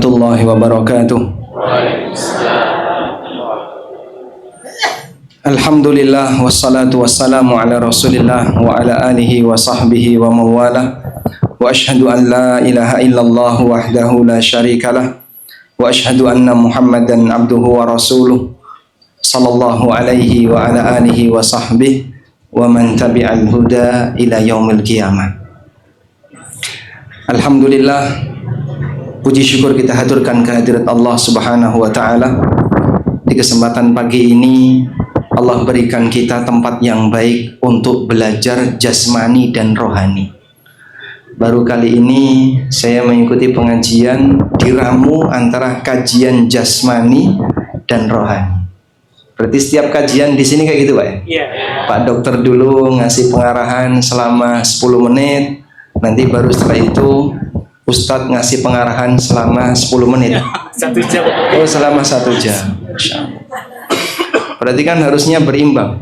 Warahmatullahi wabarakatuh. Alhamdulillah wassalatu wassalamu ala Rasulillah wa ala alihi wa sahbihi wa mawala. Wa ashhadu an la ilaha illallah wahdahu la syarikalah wa ashhadu anna Muhammadan abduhu wa rasuluh sallallahu alaihi wa ala alihi wa sahbihi wa man tabi'al huda ila yaumil qiyamah. Alhamdulillah, puji syukur kita haturkan kehadirat Allah Subhanahu wa taala. Di kesempatan pagi ini Allah berikan kita tempat yang baik untuk belajar jasmani dan rohani. Baru kali ini saya mengikuti pengajian diramu antara kajian jasmani dan rohani. Berarti setiap kajian di sini kayak gitu, Pak ya? Iya. Pak dokter dulu ngasih pengarahan selama 10 menit, nanti baru setelah itu Ustadz ngasih pengarahan selama 10 menit. 1 jam. Oh, selama 1 jam. Berarti kan harusnya berimbang.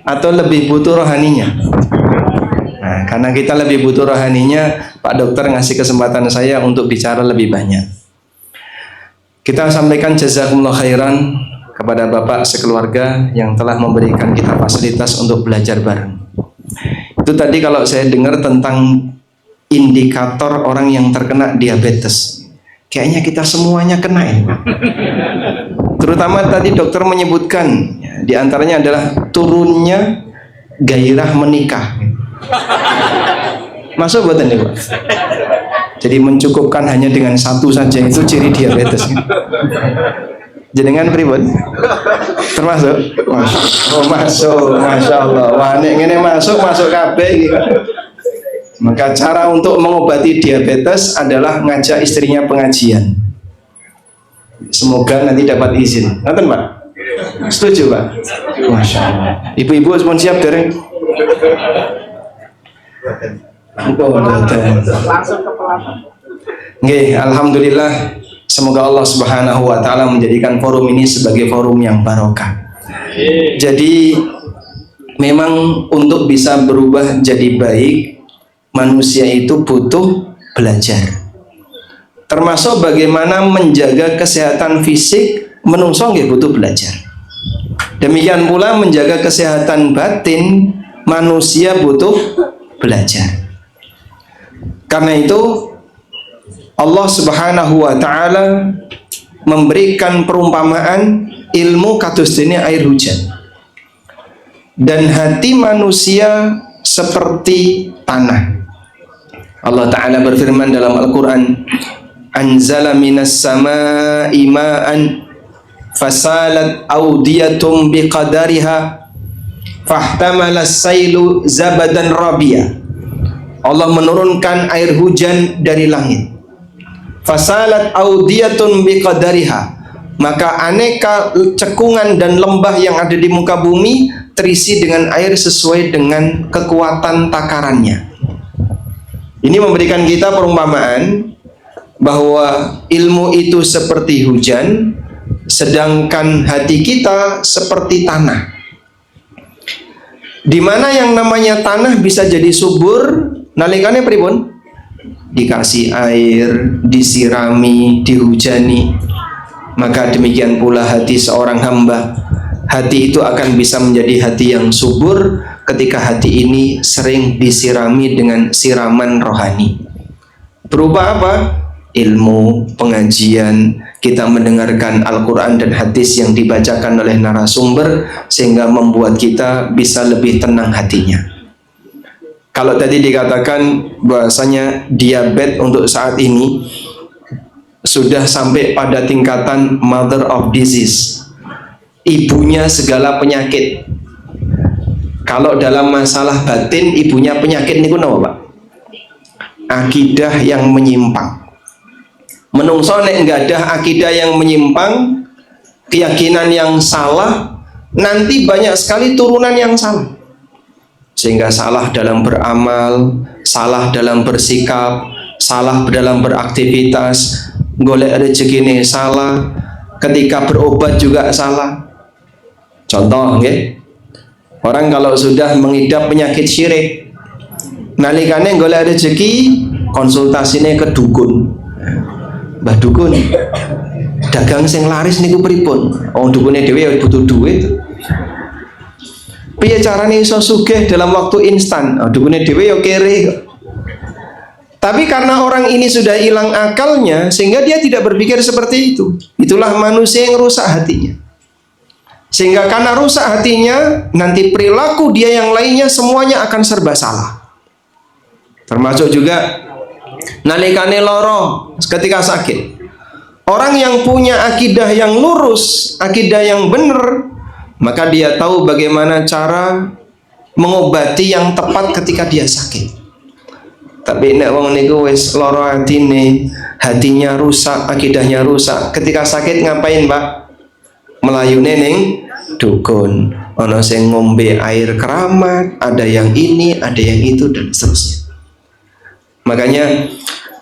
Atau lebih butuh rohaninya. Nah, karena kita lebih butuh rohaninya, Pak dokter ngasih kesempatan saya untuk bicara lebih banyak. Kita sampaikan jazakumullah khairan kepada Bapak sekeluarga yang telah memberikan kita fasilitas untuk belajar bareng. Itu tadi kalau saya dengar tentang indikator orang yang terkena diabetes. Kayaknya kita semuanya kena ya. Terutama tadi dokter menyebutkan di antaranya adalah turunnya gairah menikah. Masuk buatan nih, Pak? Jadi mencukupkan hanya dengan satu saja itu ciri diabetes. Jenengan pribadi termasuk? Oh, masuk, masya Allah. Wah, ini masuk kabeh gitu. Maka cara untuk mengobati diabetes adalah ngajak istrinya pengajian. Semoga nanti dapat izin. Nonton, Pak? Setuju, Pak? Masya Allah. Ibu-ibu semua siap dereng? Langsung ke pelapor. Nggih, alhamdulillah. Semoga Allah Subhanahu wa taala menjadikan forum ini sebagai forum yang barokah. Jadi memang untuk bisa berubah jadi baik, manusia itu butuh belajar. Termasuk bagaimana menjaga kesehatan fisik, menungso nggih butuh belajar. Demikian pula menjaga kesehatan batin, manusia butuh belajar. Karena itu Allah Subhanahu wa taala memberikan perumpamaan ilmu kados dene air hujan. Dan hati manusia seperti tanah. Allah Ta'ala berfirman dalam Al-Quran, anzala minas sama'i ma'an fasalat awdiyatum biqadariha fahtamalas sailu zabadan rabia. Allah menurunkan air hujan dari langit. Fasalat awdiyatun biqadariha, maka aneka cekungan dan lembah yang ada di muka bumi terisi dengan air sesuai dengan kekuatan takarannya. Ini memberikan kita perumpamaan bahwa ilmu itu seperti hujan, sedangkan hati kita seperti tanah. Di mana yang namanya tanah bisa jadi subur, nalikane pripun? Dikasih air, disirami, dihujani. Maka demikian pula hati seorang hamba. Hati itu akan bisa menjadi hati yang subur ketika hati ini sering disirami dengan siraman rohani. Berupa apa? Ilmu, pengajian, kita mendengarkan Al-Quran dan hadis yang dibacakan oleh narasumber sehingga membuat kita bisa lebih tenang hatinya. Kalau tadi dikatakan bahwasanya diabetes untuk saat ini sudah sampai pada tingkatan mother of disease, ibunya segala penyakit. Kalau dalam masalah batin, ibunya penyakit niku napa, Pak? Akidah yang menyimpang. Menungso nek nggadah akidah yang menyimpang, keyakinan yang salah, nanti banyak sekali turunan yang salah. Sehingga salah dalam beramal, salah dalam bersikap, salah dalam beraktivitas, golek rezekine salah, ketika berobat juga salah. Contoh, nggih. Orang kalau sudah mengidap penyakit syirik, nalikane golek rezeki konsultasinya ke dukun. Mbah dukun, dagang sing laris niku pripun? Wong dukune dhewe ya butuh duit. Piye carane iso sugih dalam waktu instan? Dukune dhewe ya kere. Tapi karena orang ini sudah hilang akalnya, sehingga dia tidak berpikir seperti itu. Itulah manusia yang rusak hatinya. Sehingga karena rusak hatinya, nanti perilaku dia yang lainnya semuanya akan serba salah. Termasuk juga nalikane loro ketika sakit. Orang yang punya akidah yang lurus, akidah yang benar, maka dia tahu bagaimana cara mengobati yang tepat ketika dia sakit. Tapi nek wong niku wis lara atine, hatinya rusak, akidahnya rusak. Ketika sakit ngapain, Pak? Melayune ning dukun. Ana sing ngombe air keramat, ada yang ini, ada yang itu dan seterusnya. Makanya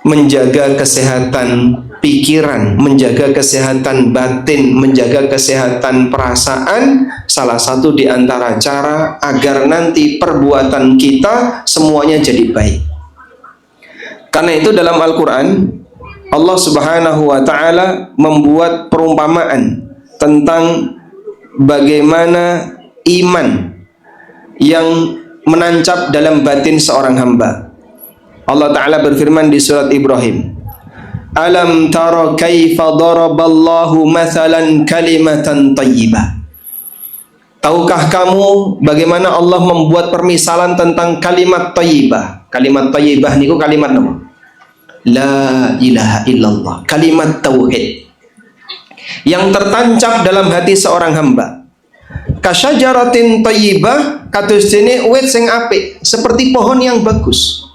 menjaga kesehatan pikiran, menjaga kesehatan batin, menjaga kesehatan perasaan, salah satu di antara cara agar nanti perbuatan kita semuanya jadi baik. Karena itu dalam Al-Quran Allah Subhanahu wa ta'ala membuat perumpamaan tentang bagaimana iman yang menancap dalam batin seorang hamba. Allah Ta'ala berfirman di surat Ibrahim, Alam tara kaifa daraballahu mathalan kalimatan tayyibah. Tahukah kamu bagaimana Allah membuat permisalan tentang kalimat tayyibah? Kalimat tayyibah niku kalimat apa? La ilaha illallah, kalimat tauhid yang tertancap dalam hati seorang hamba. Kasyajaratin tayyibah, kados dene wit sing apik, seperti pohon yang bagus.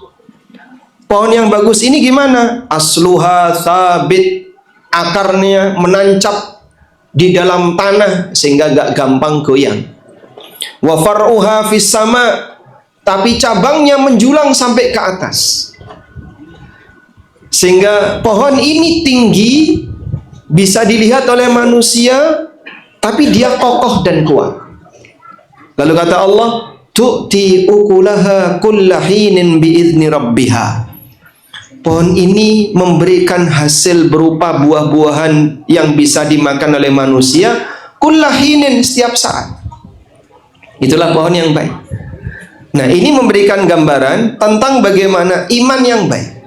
Pohon yang bagus ini gimana? Asluha sabit, akarnya menancap di dalam tanah sehingga gak gampang goyang. Wa far'uha fis sama, tapi cabangnya menjulang sampai ke atas. Sehingga pohon ini tinggi, bisa dilihat oleh manusia, tapi dia kokoh dan kuat. Lalu kata Allah, tu'ti ukulaha kullahinin biizni rabbiha. Pohon ini memberikan hasil berupa buah-buahan yang bisa dimakan oleh manusia kullahinin, setiap saat. Itulah pohon yang baik. Nah, ini memberikan gambaran tentang bagaimana iman yang baik.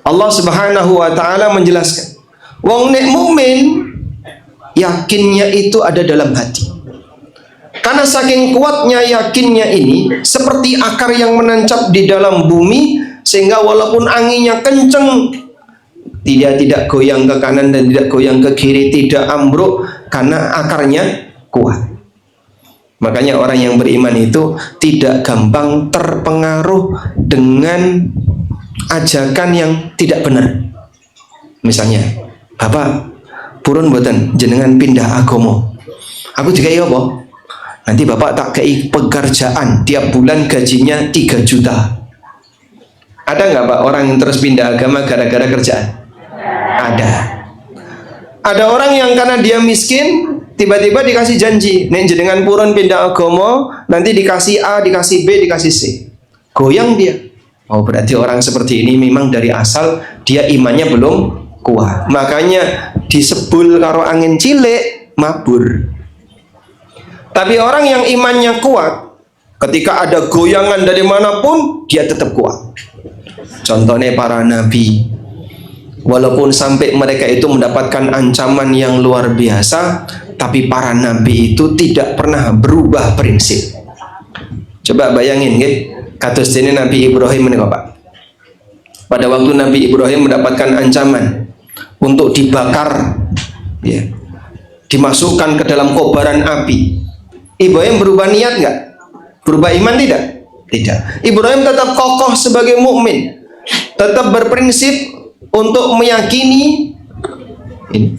Allah Subhanahu wa ta'ala menjelaskan, wong nek mukmin yakinnya itu ada dalam hati. Karena saking kuatnya yakinnya ini, seperti akar yang menancap di dalam bumi, sehingga walaupun anginnya kenceng, tidak goyang ke kanan dan tidak goyang ke kiri, tidak ambruk karena akarnya kuat. Makanya orang yang beriman itu tidak gampang terpengaruh dengan ajakan yang tidak benar. Misalnya, Bapak, purun mboten jenengan pindah agama. Aku juga iya apa? Nanti Bapak tak kei pekerjaan, tiap bulan gajinya 3 juta. Ada nggak Pak orang yang terus pindah agama gara-gara kerjaan? Ada. Ada orang yang karena dia miskin, tiba-tiba dikasih janji, nek jenengan purun pindah agama, nanti dikasih A, dikasih B, dikasih C. Goyang dia. Oh, berarti orang seperti ini memang dari asal dia imannya belum kuat. Makanya disebul karo angin cilik mabur. Tapi orang yang imannya kuat, ketika ada goyangan dari manapun dia tetap kuat. Contohnya para nabi, walaupun sampai mereka itu mendapatkan ancaman yang luar biasa, tapi para nabi itu tidak pernah berubah prinsip. Coba bayangin, kados dene Nabi Ibrahim menika, Pak. Pada waktu Nabi Ibrahim mendapatkan ancaman untuk dibakar, ya, dimasukkan ke dalam kobaran api, Ibrahim berubah niat nggak? Berubah iman tidak? Tidak. Ibrahim tetap kokoh sebagai mukmin, tetap berprinsip untuk meyakini ini,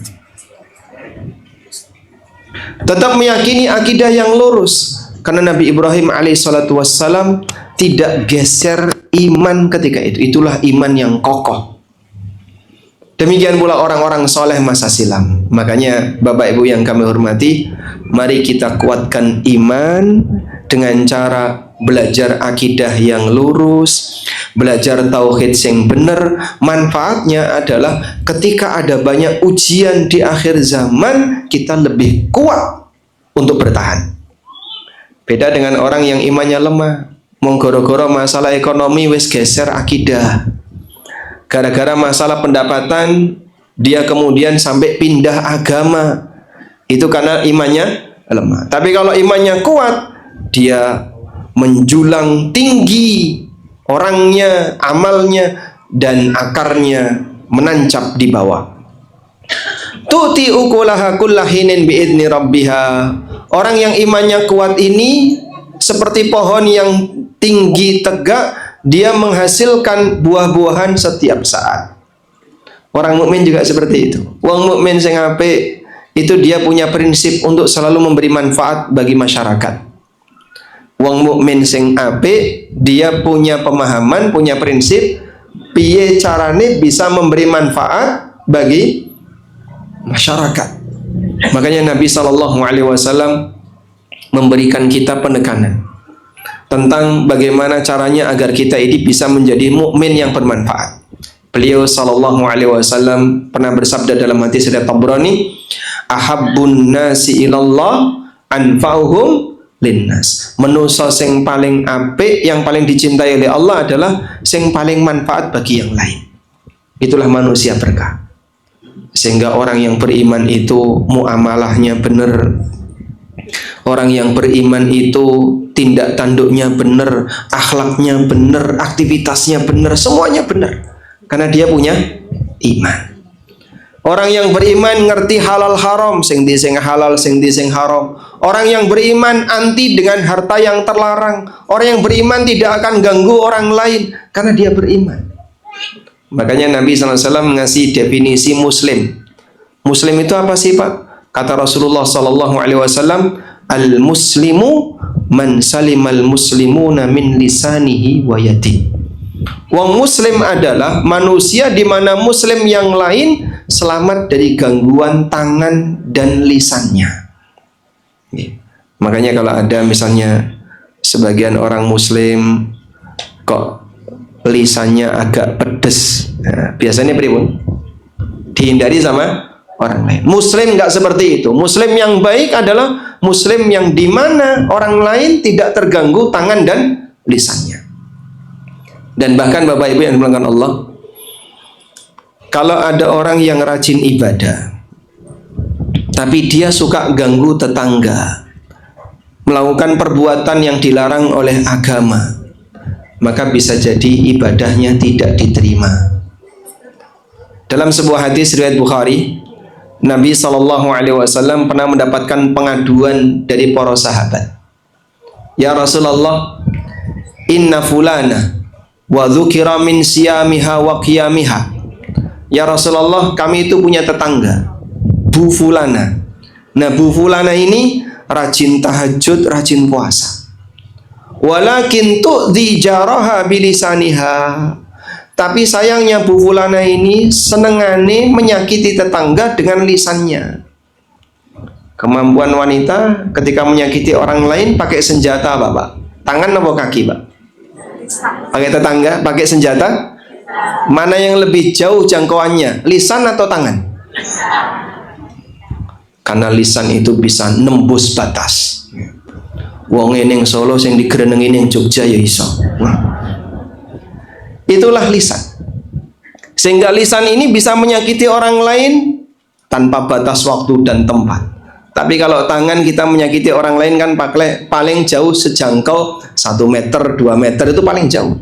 tetap meyakini akidah yang lurus. Karena Nabi Ibrahim alaihissalatu wassalam tidak geser iman ketika itu. Itulah iman yang kokoh. Demikian pula orang-orang soleh masa silam. Makanya Bapak Ibu yang kami hormati, mari kita kuatkan iman dengan cara belajar akidah yang lurus, belajar tauhid yang benar. Manfaatnya adalah ketika ada banyak ujian di akhir zaman, kita lebih kuat untuk bertahan. Beda dengan orang yang imannya lemah, menggoro-goro masalah ekonomi wis geser akidah. Gara-gara masalah pendapatan dia kemudian sampai pindah agama. Itu karena imannya lemah. Tapi kalau imannya kuat, dia menjulang tinggi orangnya, amalnya, dan akarnya menancap di bawah. Tu'ti ukulaha kullahinin biidni rabbiha. Orang yang imannya kuat ini seperti pohon yang tinggi tegak, dia menghasilkan buah-buahan setiap saat. Orang mukmin juga seperti itu. Wong mukmin sing apik itu dia punya prinsip untuk selalu memberi manfaat bagi masyarakat. Wong mukmin sing apik, dia punya pemahaman, punya prinsip piye carane bisa memberi manfaat bagi masyarakat. Makanya Nabi SAW memberikan kita penekanan tentang bagaimana caranya agar kita ini bisa menjadi mukmin yang bermanfaat. Beliau SAW pernah bersabda dalam hadis riwayat Tabrani, ahabbun nasi ilallah anfa'uhum linnas. Manusia sing paling apik, yang paling dicintai oleh Allah adalah sing paling manfaat bagi yang lain. Itulah manusia berkah. Sehingga orang yang beriman itu muamalahnya benar. Orang yang beriman itu tindak tanduknya benar, akhlaknya benar, aktivitasnya benar, semuanya benar. Karena dia punya iman. Orang yang beriman ngerti halal haram, sing di sing halal, sing di sing haram. Orang yang beriman anti dengan harta yang terlarang. Orang yang beriman tidak akan ganggu orang lain karena dia beriman. Makanya Nabi SAW ngasih definisi Muslim. Muslim itu apa sih Pak? Kata Rasulullah SAW, al-muslimu man salimal muslimuna min lisanihi wa yadihi. Wong Muslim adalah manusia di mana Muslim yang lain selamat dari gangguan tangan dan lisannya. Makanya kalau ada misalnya sebagian orang Muslim kok lisannya agak pedes, nah, biasanya pripun? Dihindari sama orang lain. Muslim nggak seperti itu. Muslim yang baik adalah Muslim yang di mana orang lain tidak terganggu tangan dan lisannya. Dan bahkan Bapak Ibu yang dimuliakan Allah, kalau ada orang yang rajin ibadah, tapi dia suka ganggu tetangga, melakukan perbuatan yang dilarang oleh agama, maka bisa jadi ibadahnya tidak diterima. Dalam sebuah hadis riwayat Bukhari, Nabi SAW pernah mendapatkan pengaduan dari para sahabat. Ya Rasulullah, inna fulana wa dzukira min siyamiha wa qiyamiha. Ya Rasulullah, kami itu punya tetangga, Bu Fulana. Nah, Bu Fulana ini rajin tahajud, rajin puasa. Walakin tu'dhi jaraha bilisaniha. Tapi sayangnya Bu Fulana ini senengane menyakiti tetangga dengan lisannya. Kemampuan wanita ketika menyakiti orang lain pakai senjata apa Pak? Tangan atau kaki Pak? Pakai tetangga, pakai senjata. Mana yang lebih jauh jangkauannya, lisan atau tangan? Karena lisan itu bisa nembus batas. Wong ning Solo sing digrenengi ning Jogja ya iso. Itulah lisan. Sehingga lisan ini bisa menyakiti orang lain tanpa batas waktu dan tempat. Tapi kalau tangan kita menyakiti orang lain kan paling jauh sejangkau 1 meter, 2 meter itu paling jauh.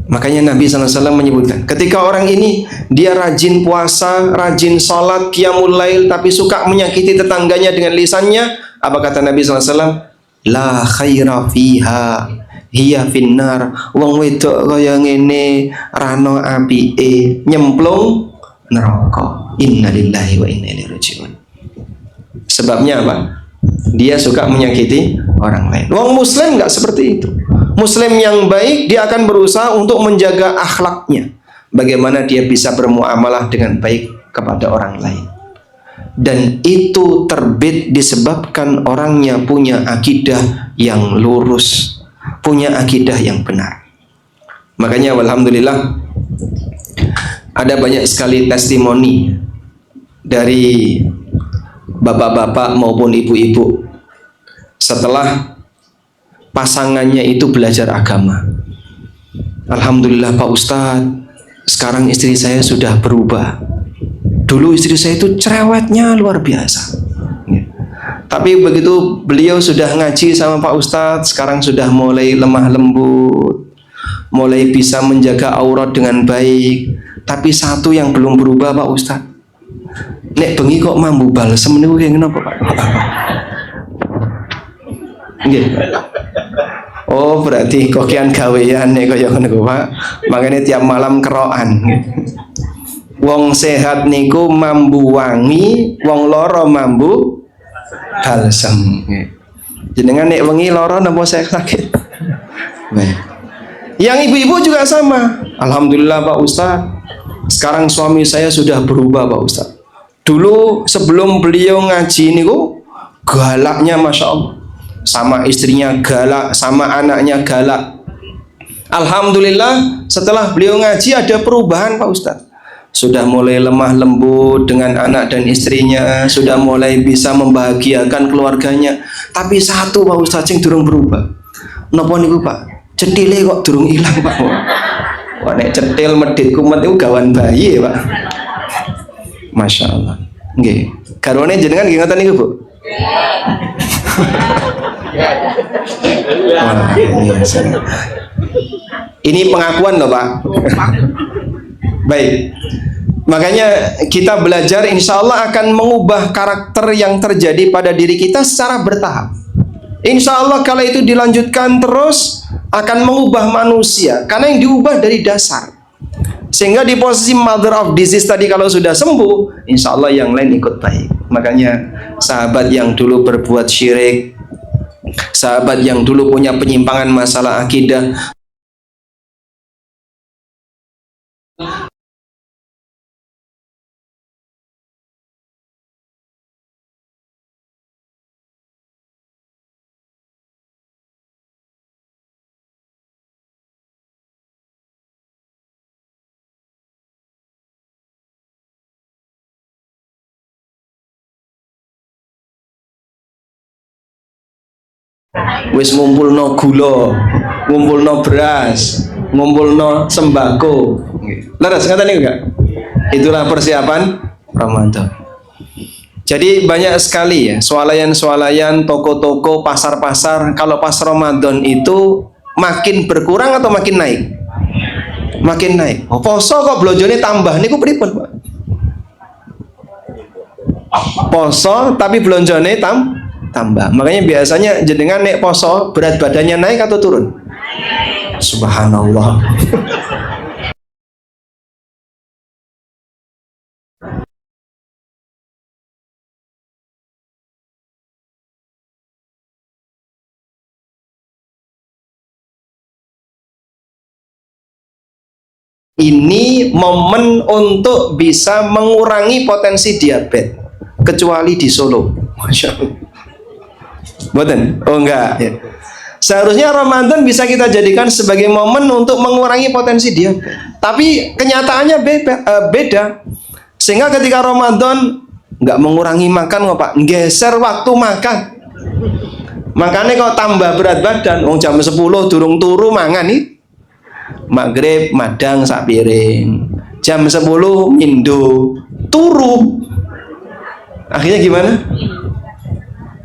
Makanya Nabi SAW menyebutkan, ketika orang ini dia rajin puasa, rajin sholat, qiyamul lail, tapi suka menyakiti tetangganya dengan lisannya, apa kata Nabi SAW? La khaira fiha, hiya finnar. Wong wedok kaya ngene rano apike, nyemplung neraka. Innalillahi wa inna ilaihi rajiun. Sebabnya apa? Dia suka menyakiti orang lain. Wong Muslim nggak seperti itu. Muslim yang baik, dia akan berusaha untuk menjaga akhlaknya. Bagaimana dia bisa bermuamalah dengan baik kepada orang lain. dan itu terbit disebabkan orangnya punya akidah yang lurus, punya akidah yang benar. Makanya alhamdulillah ada banyak sekali testimoni dari bapak-bapak maupun ibu-ibu setelah pasangannya itu belajar agama. Alhamdulillah Pak Ustadz, sekarang istri saya sudah berubah. Dulu istri saya itu cerewetnya luar biasa. Tapi begitu beliau sudah ngaji sama Pak Ustadz, sekarang sudah mulai lemah lembut, mulai bisa menjaga aurat dengan baik. Tapi satu yang belum berubah Pak Ustadz, nek bengi kok mambu balsem niku nggih napa Pak? Nggih. Oh, berarti kokian gawean nek kaya ngono Pak. Makanya tiap malam kerokan. Wong sehat niku mambu wangi, wong loro mambu balsem. Jenengan nek wengi loro napa sakit? Baik. Yang ibu-ibu juga sama. Alhamdulillah Pak Ustaz, sekarang suami saya sudah berubah Pak Ustaz. Dulu sebelum beliau ngaji niku galaknya Masya Allah, sama istrinya galak, sama anaknya galak. Alhamdulillah setelah beliau ngaji ada perubahan Pak Ustaz. Sudah mulai lemah lembut dengan anak dan istrinya, sudah mulai bisa membahagiakan keluarganya. Tapi satu Pak Ustaz sing durung berubah. Napa niku Pak? Cetile kok durung ilang Pak. Wah nek cetil medhit kumet itu gawan bayi ya Pak. Masya Allah. Nggih. Garwane jenengan nggih ngoten niku Bu? Wah, ini pengakuan loh Pak. Baik. Makanya kita belajar insya Allah akan mengubah karakter yang terjadi pada diri kita secara bertahap. Insya Allah kalau itu dilanjutkan terus akan mengubah manusia, karena yang diubah dari dasar. Sehingga di posisi mother of disease tadi kalau sudah sembuh, insya Allah yang lain ikut baik. Makanya sahabat yang dulu berbuat syirik, sahabat yang dulu punya penyimpangan masalah akidah, wis ngumpulno gula, ngumpulno beras, ngumpulno sembako. Leres ngaten niku enggak? Itulah persiapan Ramadan. Jadi banyak sekali ya swalayan-swalayan, toko-toko, pasar-pasar kalau pas Ramadan itu makin berkurang atau makin naik? Makin naik. Oh, poso kok blonjone tambah niku pripun, Pak? Poso tapi blonjone tambah. Makanya biasanya jenengan nek poso berat badannya naik atau turun? Subhanallah. Ini momen untuk bisa mengurangi potensi diabetes, kecuali di Solo. Masya Allah. Boten? Oh enggak ya. Seharusnya Ramadan bisa kita jadikan sebagai momen untuk mengurangi potensi diabetes. Tapi kenyataannya beda. Sehingga ketika Ramadan enggak mengurangi makan kok Pak, geser waktu makan. Makanya kok tambah berat badan. Jam 10 durung turu mangan nih. Maghrib madang sak piring, jam 10 mindo turu. Akhirnya gimana?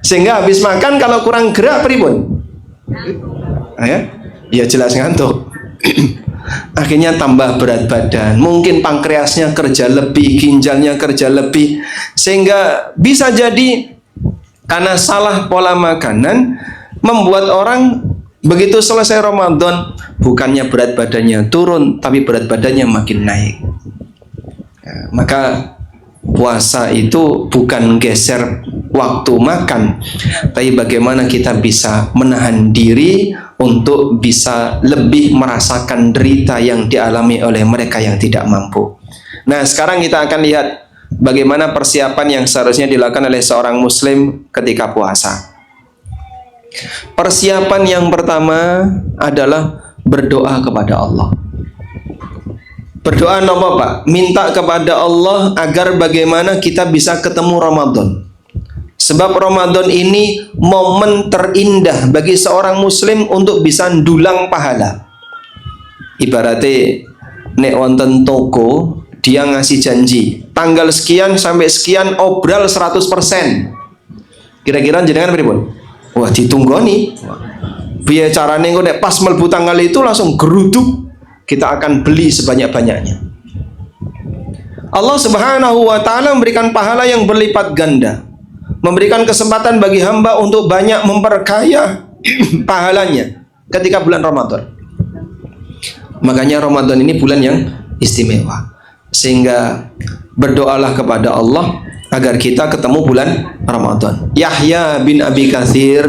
Sehingga habis makan kalau kurang gerak pripun? Ya jelas ngantuk. Akhirnya tambah berat badan, mungkin pankreasnya kerja lebih, ginjalnya kerja lebih, sehingga bisa jadi karena salah pola makanan membuat orang begitu selesai Ramadan bukannya berat badannya turun, tapi berat badannya makin naik. Ya, maka puasa itu bukan geser waktu makan, tapi bagaimana kita bisa menahan diri untuk bisa lebih merasakan derita yang dialami oleh mereka yang tidak mampu. Nah sekarang kita akan lihat bagaimana persiapan yang seharusnya dilakukan oleh seorang muslim ketika puasa. Persiapan yang pertama adalah berdoa kepada Allah. Berdoa apa Pak? Minta kepada Allah agar bagaimana kita bisa ketemu Ramadan. Sebab Ramadan ini momen terindah bagi seorang muslim untuk bisa ndulang pahala. Ibaratnya nek wonten toko, dia ngasih janji tanggal sekian sampai sekian obral 100%. Kira-kira jenengan pripun? Wah, ditunggoni. Biaya carane engko nek pas mlebu tanggal itu langsung geruduk, kita akan beli sebanyak-banyaknya. Allah Subhanahu wa taala memberikan pahala yang berlipat ganda, memberikan kesempatan bagi hamba untuk banyak memperkaya pahalanya ketika bulan Ramadan. Makanya Ramadan ini bulan yang istimewa, sehingga berdoalah kepada Allah agar kita ketemu bulan Ramadan. Yahya bin Abi Katsir,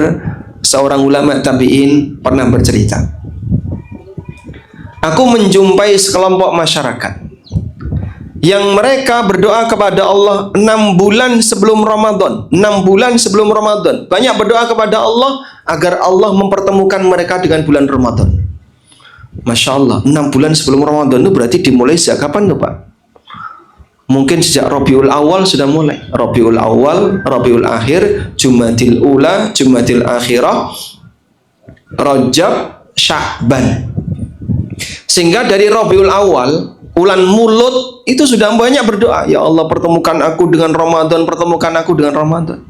seorang ulama tabi'in, pernah bercerita, aku menjumpai sekelompok masyarakat yang mereka berdoa kepada Allah 6 bulan sebelum Ramadan. 6 bulan sebelum Ramadan banyak berdoa kepada Allah agar Allah mempertemukan mereka dengan bulan Ramadan. Masya Allah, 6 bulan sebelum Ramadan itu berarti dimulai sejak kapan tuh Pak? Mungkin sejak Rabiul Awal sudah mulai. Rabiul Awal, Rabiul Akhir, Jumadil Ula, Jumadil Akhirah, Rajab, Sya'ban. Sehingga dari Rabiul Awal, bulan Mulut, itu sudah banyak berdoa, ya Allah pertemukan aku dengan Ramadan, pertemukan aku dengan Ramadan.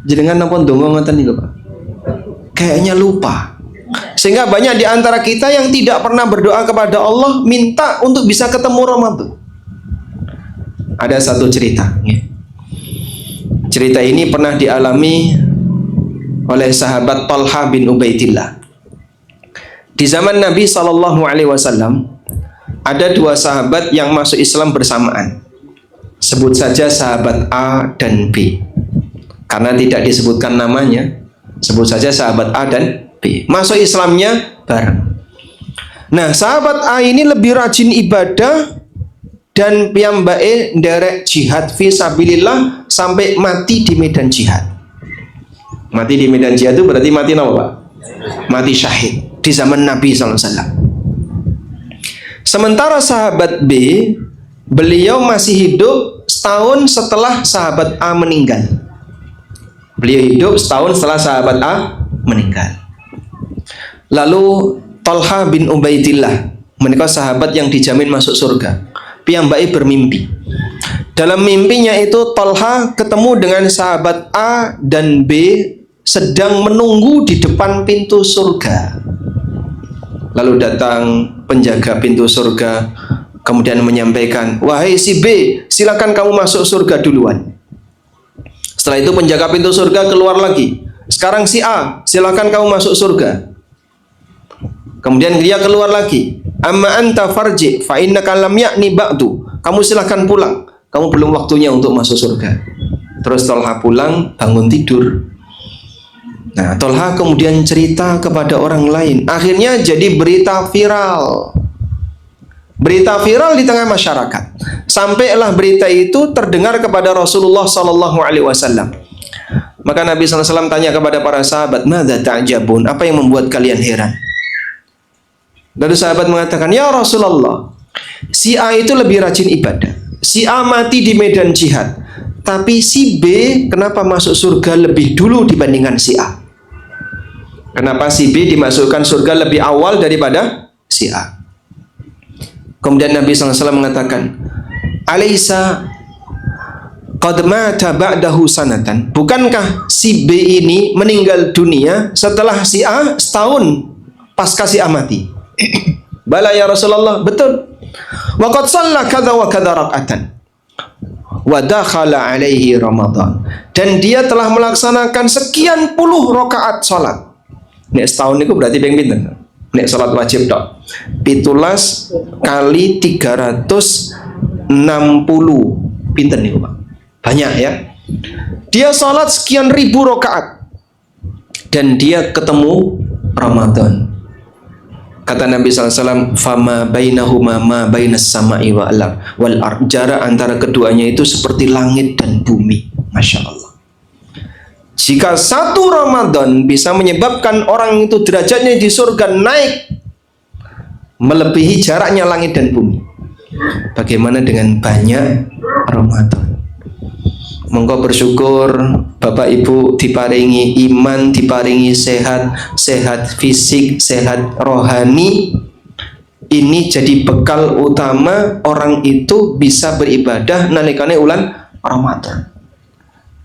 Jenengan napa ndonga ngoten niku Pak? Kayaknya lupa. Sehingga banyak di antara kita yang tidak pernah berdoa kepada Allah minta untuk bisa ketemu Ramadan. Ada satu cerita. Cerita ini pernah dialami oleh sahabat Talha bin Ubaidillah. Di zaman Nabi SAW ada 2 sahabat yang masuk Islam bersamaan. Sebut saja sahabat A dan B, karena tidak disebutkan namanya. Sebut saja sahabat A dan B. Masuk Islamnya bareng. Nah, sahabat A ini lebih rajin ibadah dan piyambake nderek jihad fi sabilillah sampai mati di medan jihad. Mati di medan jihad itu berarti mati apa Pak? Mati syahid di zaman Nabi SAW. Sementara sahabat B, beliau masih hidup setahun setelah sahabat A meninggal. Beliau hidup setahun setelah sahabat A meninggal. Lalu Talha bin Ubaidillah, menika sahabat yang dijamin masuk surga, piyambake bermimpi. Dalam mimpinya itu Talha ketemu dengan sahabat A dan B sedang menunggu di depan pintu surga. Lalu datang penjaga pintu surga, kemudian menyampaikan, wahai si B, silakan kamu masuk surga duluan. Setelah itu penjaga pintu surga keluar lagi, sekarang si A, silakan kamu masuk surga. Kemudian dia keluar lagi, amma anta farji fa innaka lam ya'ni ba'du, kamu silakan pulang, kamu belum waktunya untuk masuk surga. Terus Talha pulang, bangun tidur. Nah, Talha kemudian cerita kepada orang lain. Akhirnya jadi berita viral. Berita viral di tengah masyarakat. Sampailah berita itu terdengar kepada Rasulullah SAW. Maka Nabi SAW tanya kepada para sahabat, "Madza ta'jabun?" Apa yang membuat kalian heran? Lalu sahabat mengatakan, "Ya Rasulullah, si A itu lebih rajin ibadah. Si A mati di medan jihad. Tapi si B kenapa masuk surga lebih dulu dibandingkan si A? Kenapa si B dimasukkan surga lebih awal daripada si A?" Kemudian Nabi SAW mengatakan, "Alaysa qad mata ba'dahu sanatan?" Bukankah si B ini meninggal dunia setelah si A setahun pasca si A mati? Bala ya Rasulullah, betul. Wa qad shalla kadza wa kadza rak'atan wa dakhala alaihi Ramadan. Dan dia telah melaksanakan sekian puluh rakaat salat. Nek setahun itu berarti ping pinten? Nek salat wajib tok. 17 kali 360 pinten niku, Pak? Banyak ya. Dia salat sekian ribu rakaat dan dia ketemu Ramadan. Kata Nabi SAW, fama bainahuma ma bainas sama'i wal ard. Jarak antara keduanya itu seperti langit dan bumi. Masya Allah. Jika satu Ramadan bisa menyebabkan orang itu derajatnya di surga naik melebihi jaraknya langit dan bumi, bagaimana dengan banyak Ramadan? Monggo bersyukur Bapak Ibu diparingi iman, diparingi sehat fisik, sehat rohani. Ini jadi bekal utama orang itu bisa beribadah nalikane ulan Ramadan.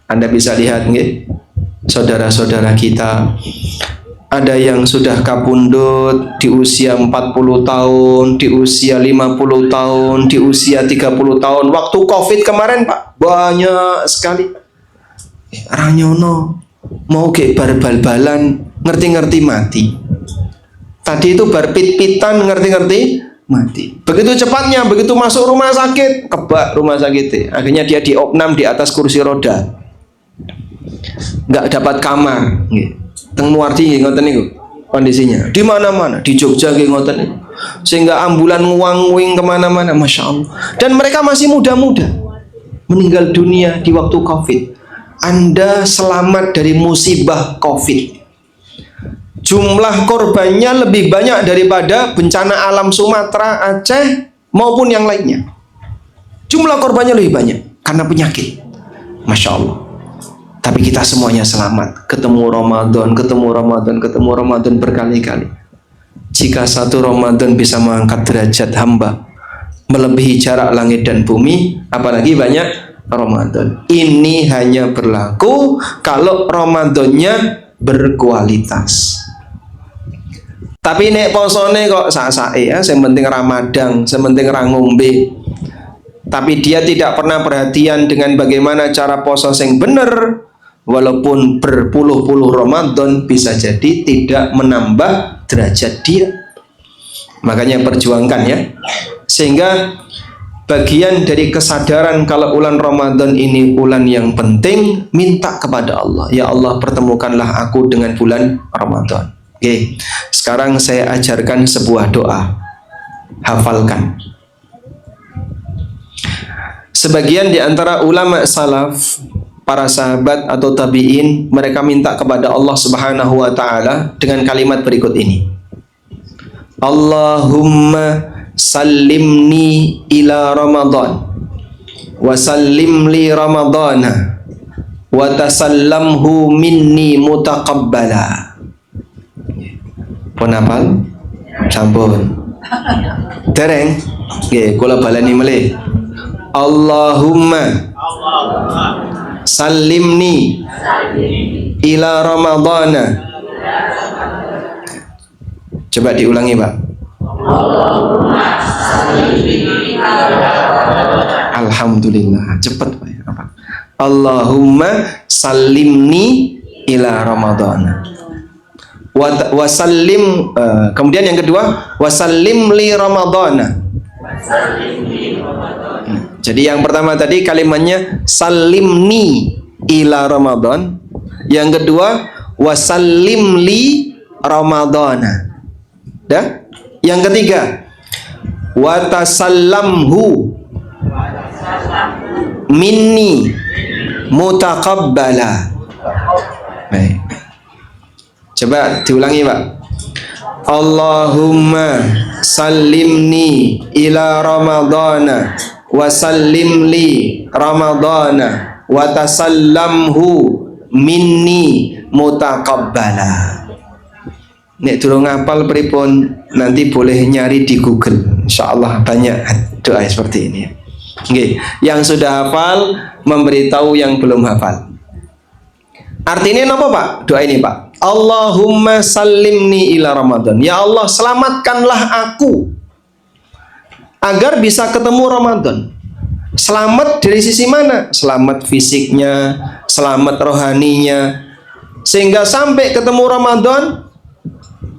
Anda bisa lihat nggih, saudara-saudara kita, ada yang sudah kapundhut di usia 40 tahun, di usia 50 tahun, di usia 30 tahun. Waktu Covid kemarin Pak, banyak sekali. Ranyono mau ke bar bal-balan, ngerti-ngerti mati. Tadi itu bar pit-pitan, ngerti-ngerti mati. Begitu cepatnya, begitu masuk rumah sakit, kebak rumah sakit. Akhirnya dia diopnam di atas kursi roda. Nggak dapat kamar. Teng Muardi ngoten niku kondisinya. Di mana-mana, di Jogja nggih ngoten niku. Sehingga ambulan nguang-nguing kemana-mana, masya Allah. Dan mereka masih muda-muda, meninggal dunia di waktu Covid. Anda selamat dari musibah Covid. Jumlah korbannya lebih banyak daripada bencana alam Sumatera, Aceh maupun yang lainnya. Jumlah korbannya lebih banyak karena penyakit. Masya Allah. Tapi kita semuanya selamat. Ketemu Ramadan, ketemu Ramadan, ketemu Ramadan berkali-kali. Jika satu Ramadan bisa mengangkat derajat hamba melebihi jarak langit dan bumi, apalagi banyak Ramadan. Ini hanya berlaku kalau Ramadannya berkualitas. Tapi nek posone kok sak-sake ya, yang penting Ramadan, yang penting ra ngombe. Tapi dia tidak pernah perhatian dengan bagaimana cara poso yang benar. Walaupun berpuluh-puluh Ramadan bisa jadi tidak menambah derajat dia. Makanya perjuangkan ya. Sehingga bagian dari kesadaran kalau bulan Ramadan ini bulan yang penting, minta kepada Allah, ya Allah pertemukanlah aku dengan bulan Ramadan. Oke. Sekarang saya ajarkan sebuah doa. Hafalkan. Sebagian di antara ulama salaf, para sahabat atau tabi'in, mereka minta kepada Allah Subhanahu wa ta'ala dengan kalimat berikut ini. Allahumma sallimni ila Ramadan wa sallim li Ramadana wa tasallamhu minni mutaqabbala. Pun hafal? Sampun. Dereng? Nggih, kula baleni melih. Allahumma sallimni ila Ramadana. Coba diulangi Pak. Alhamdulillah, cepat Pak. Apa? Allahumma sallimni ila Ramadana. Wa sallim, kemudian yang kedua, wa sallim li Ramadana. Jadi yang pertama tadi kalimatnya salimni ila Ramadan. Yang kedua wasallim li Ramadana. Dah? Yang ketiga watasallamhu minni mutaqabbala. Baik. Coba diulangi Pak. Allahumma sallimni ila Ramadana wa sallim li Ramadana wa tasallamhu minni mutaqabbala. Nek durung ngapal pripun nanti boleh nyari di Google. Insyaallah banyak doa seperti ini. Nggih, yang sudah hafal memberitahu yang belum hafal. Artinya apa Pak? Doa ini Pak. Allahumma sallimni ila Ramadan. Ya Allah, selamatkanlah aku agar bisa ketemu Ramadan. Selamat dari sisi mana? Selamat fisiknya, selamat rohaninya. Sehingga sampai ketemu Ramadan,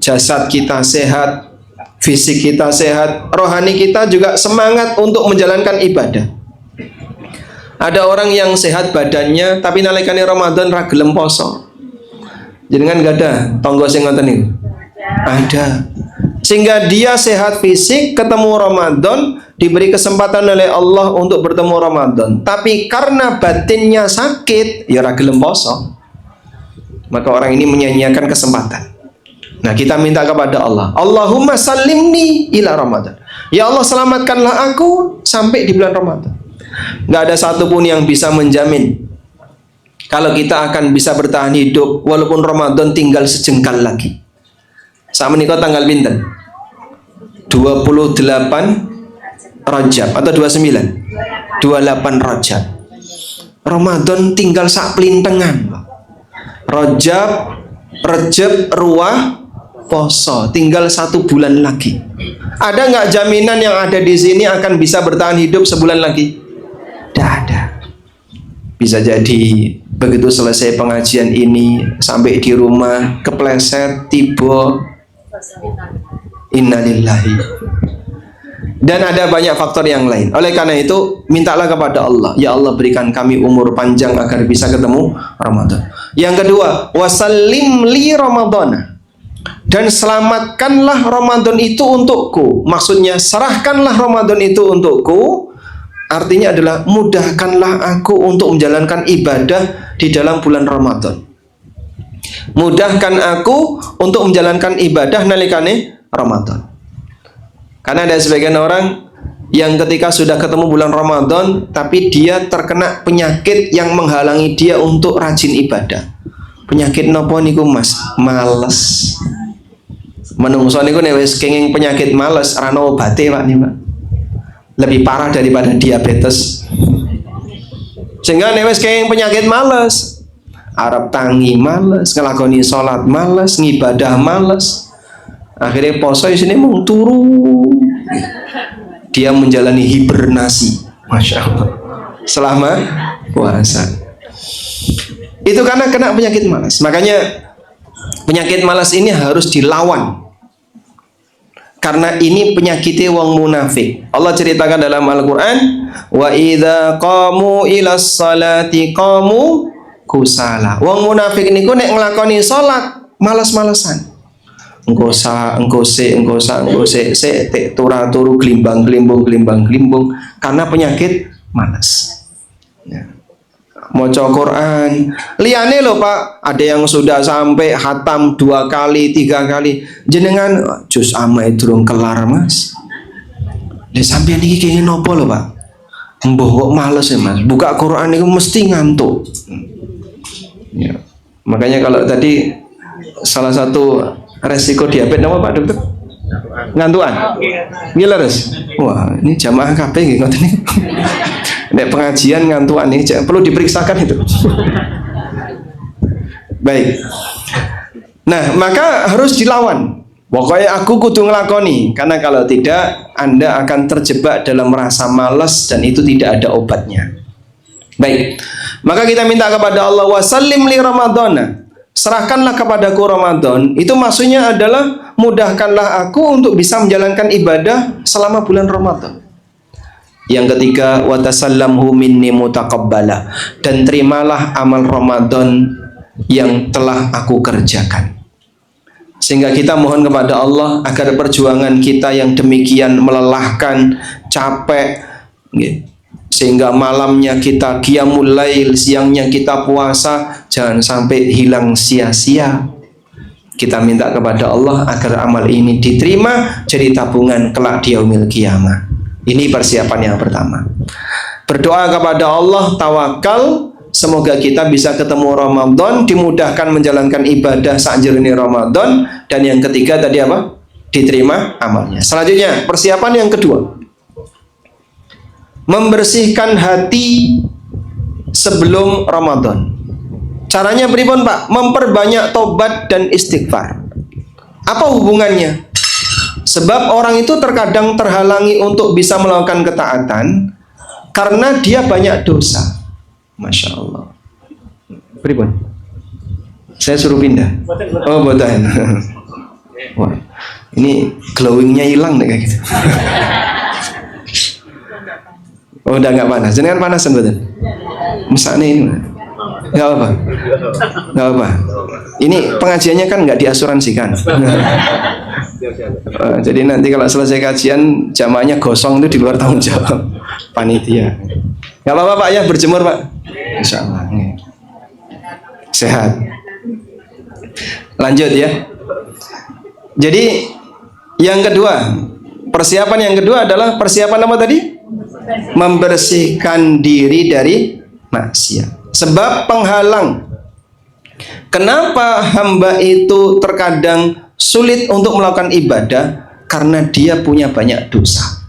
jasad kita sehat, fisik kita sehat, rohani kita juga semangat untuk menjalankan ibadah. Ada orang yang sehat badannya, tapi nalikane Ramadan ra gelem poso. Jenengan gak ada tonggo sing ngoten niku? Ada. sehingga dia sehat fisik, ketemu Ramadan, diberi kesempatan oleh Allah untuk bertemu Ramadan. Tapi karena batinnya sakit, ya ora gelem poso. Maka orang ini menyia-nyiakan kesempatan. Nah, kita minta kepada Allah, Allahumma salimni ila Ramadan. Ya Allah, selamatkanlah aku sampai di bulan Ramadan. Nggak ada satupun yang bisa menjamin kalau kita akan bisa bertahan hidup walaupun Ramadan tinggal sejengkal lagi. Saat menikah tanggal pinten? 28 Rajab atau 29? 28 Rajab. Ramadan tinggal sak pelintengan. Rajab, Ruah, poso, tinggal 1 bulan lagi. Ada nggak jaminan yang ada di sini akan bisa bertahan hidup sebulan lagi? Tidak ada. Bisa jadi begitu selesai pengajian ini sampai di rumah kepleset, tiba, innalillahi. Dan ada banyak faktor yang lain. Oleh karena itu, mintalah kepada Allah, ya Allah berikan kami umur panjang agar bisa ketemu Ramadan. Yang kedua, wasallim li Ramadana. Dan selamatkanlah Ramadan itu untukku. Maksudnya serahkanlah Ramadan itu untukku. Artinya adalah mudahkanlah aku untuk menjalankan ibadah di dalam bulan Ramadan. Mudahkan aku untuk menjalankan ibadah nalikane Ramadan. Karena ada sebagian orang yang ketika sudah ketemu bulan Ramadan, tapi dia terkena penyakit yang menghalangi dia untuk rajin ibadah. Penyakit nopo niku Mas? Males. Menungso niku nek wis kenging penyakit males ora ono obate Pak nih Pak. Lebih parah daripada diabetes. Sehingga nek wis kenging penyakit males, arep tangi males, nglakoni salat males, ngibadah males. Akhirnya poso isine mung turu. Dia menjalani hibernasi, Masya Allah, selama puasa. Itu karena kena penyakit malas. Makanya penyakit malas ini harus dilawan. Karena ini penyakitnya wong munafik. Allah ceritakan dalam Al-Quran, wa idza qamu ilas salati qamu kusala. Wong munafik niku nek nglakoni salat malas-malesan. Engko se turu glimbang-glimbung karena penyakit malas. Ya. Maca Quran, liyane lho Pak, ada yang sudah sampai khatam 2 kali, 3 kali. Jenengan juz amma durung kelar Mas. Lah sampeyan iki kenging nopo lho Pak? Mbah kok males ya Mas. Buka Quran itu mesti ngantuk. Ya. Makanya kalau tadi salah satu resiko diabetes apa Pak Dokter? Ngantuan. Gila res. Wah, ini jamaah kabeh nggih ngoten niku. Nek pengajian ngantuan nih perlu diperiksakan itu. Baik. Nah, maka harus dilawan. Pokoknya aku kudu ngelakoni, karena kalau tidak Anda akan terjebak dalam rasa malas dan itu tidak ada obatnya. Baik. Maka kita minta kepada Allah, wasallim li Ramadana. Serahkanlah kepadaku Ramadan. Itu maksudnya adalah mudahkanlah aku untuk bisa menjalankan ibadah selama bulan Ramadan. Yang ketiga, wa tasallamhu minni mutaqabbala, dan terimalah amal Ramadan yang telah aku kerjakan. Sehingga kita mohon kepada Allah agar perjuangan kita yang demikian melelahkan, capek, sehingga malamnya kita qiyamul lail, siangnya kita puasa, jangan sampai hilang sia-sia. Kita minta kepada Allah agar amal ini diterima jadi tabungan kelak di yaumil qiyamah. Ini persiapan yang pertama. Berdoa kepada Allah, tawakal, semoga kita bisa ketemu Ramadan, dimudahkan menjalankan ibadah sakjroning Ramadan, dan yang ketiga tadi apa? Diterima amalnya. Selanjutnya, persiapan yang kedua, membersihkan hati sebelum Ramadan. Caranya pripun Pak? Memperbanyak tobat dan istighfar. Apa hubungannya? Sebab orang itu terkadang terhalangi untuk bisa melakukan ketaatan karena dia banyak dosa. Masya Allah. Pripun? Saya suruh pindah. Oh, boten. Wah, ini glowingnya hilang deh kayak gitu. Oh, udah nggak panas. Jangan panasan betul. Misalnya ini, nggak apa, nggak apa. Ini pengajiannya kan nggak diasuransikan. Jadi nanti kalau selesai kajian jamaahnya gosong itu di luar tanggung jawab panitia. Gak apa-apa Pak ya, berjemur Pak. Insya Allah. Sehat. Lanjut ya. Jadi yang kedua, persiapan yang kedua adalah persiapan apa tadi? Membersihkan diri dari maksiat. Sebab penghalang. Kenapa hamba itu terkadang sulit untuk melakukan ibadah? Karena dia punya banyak dosa.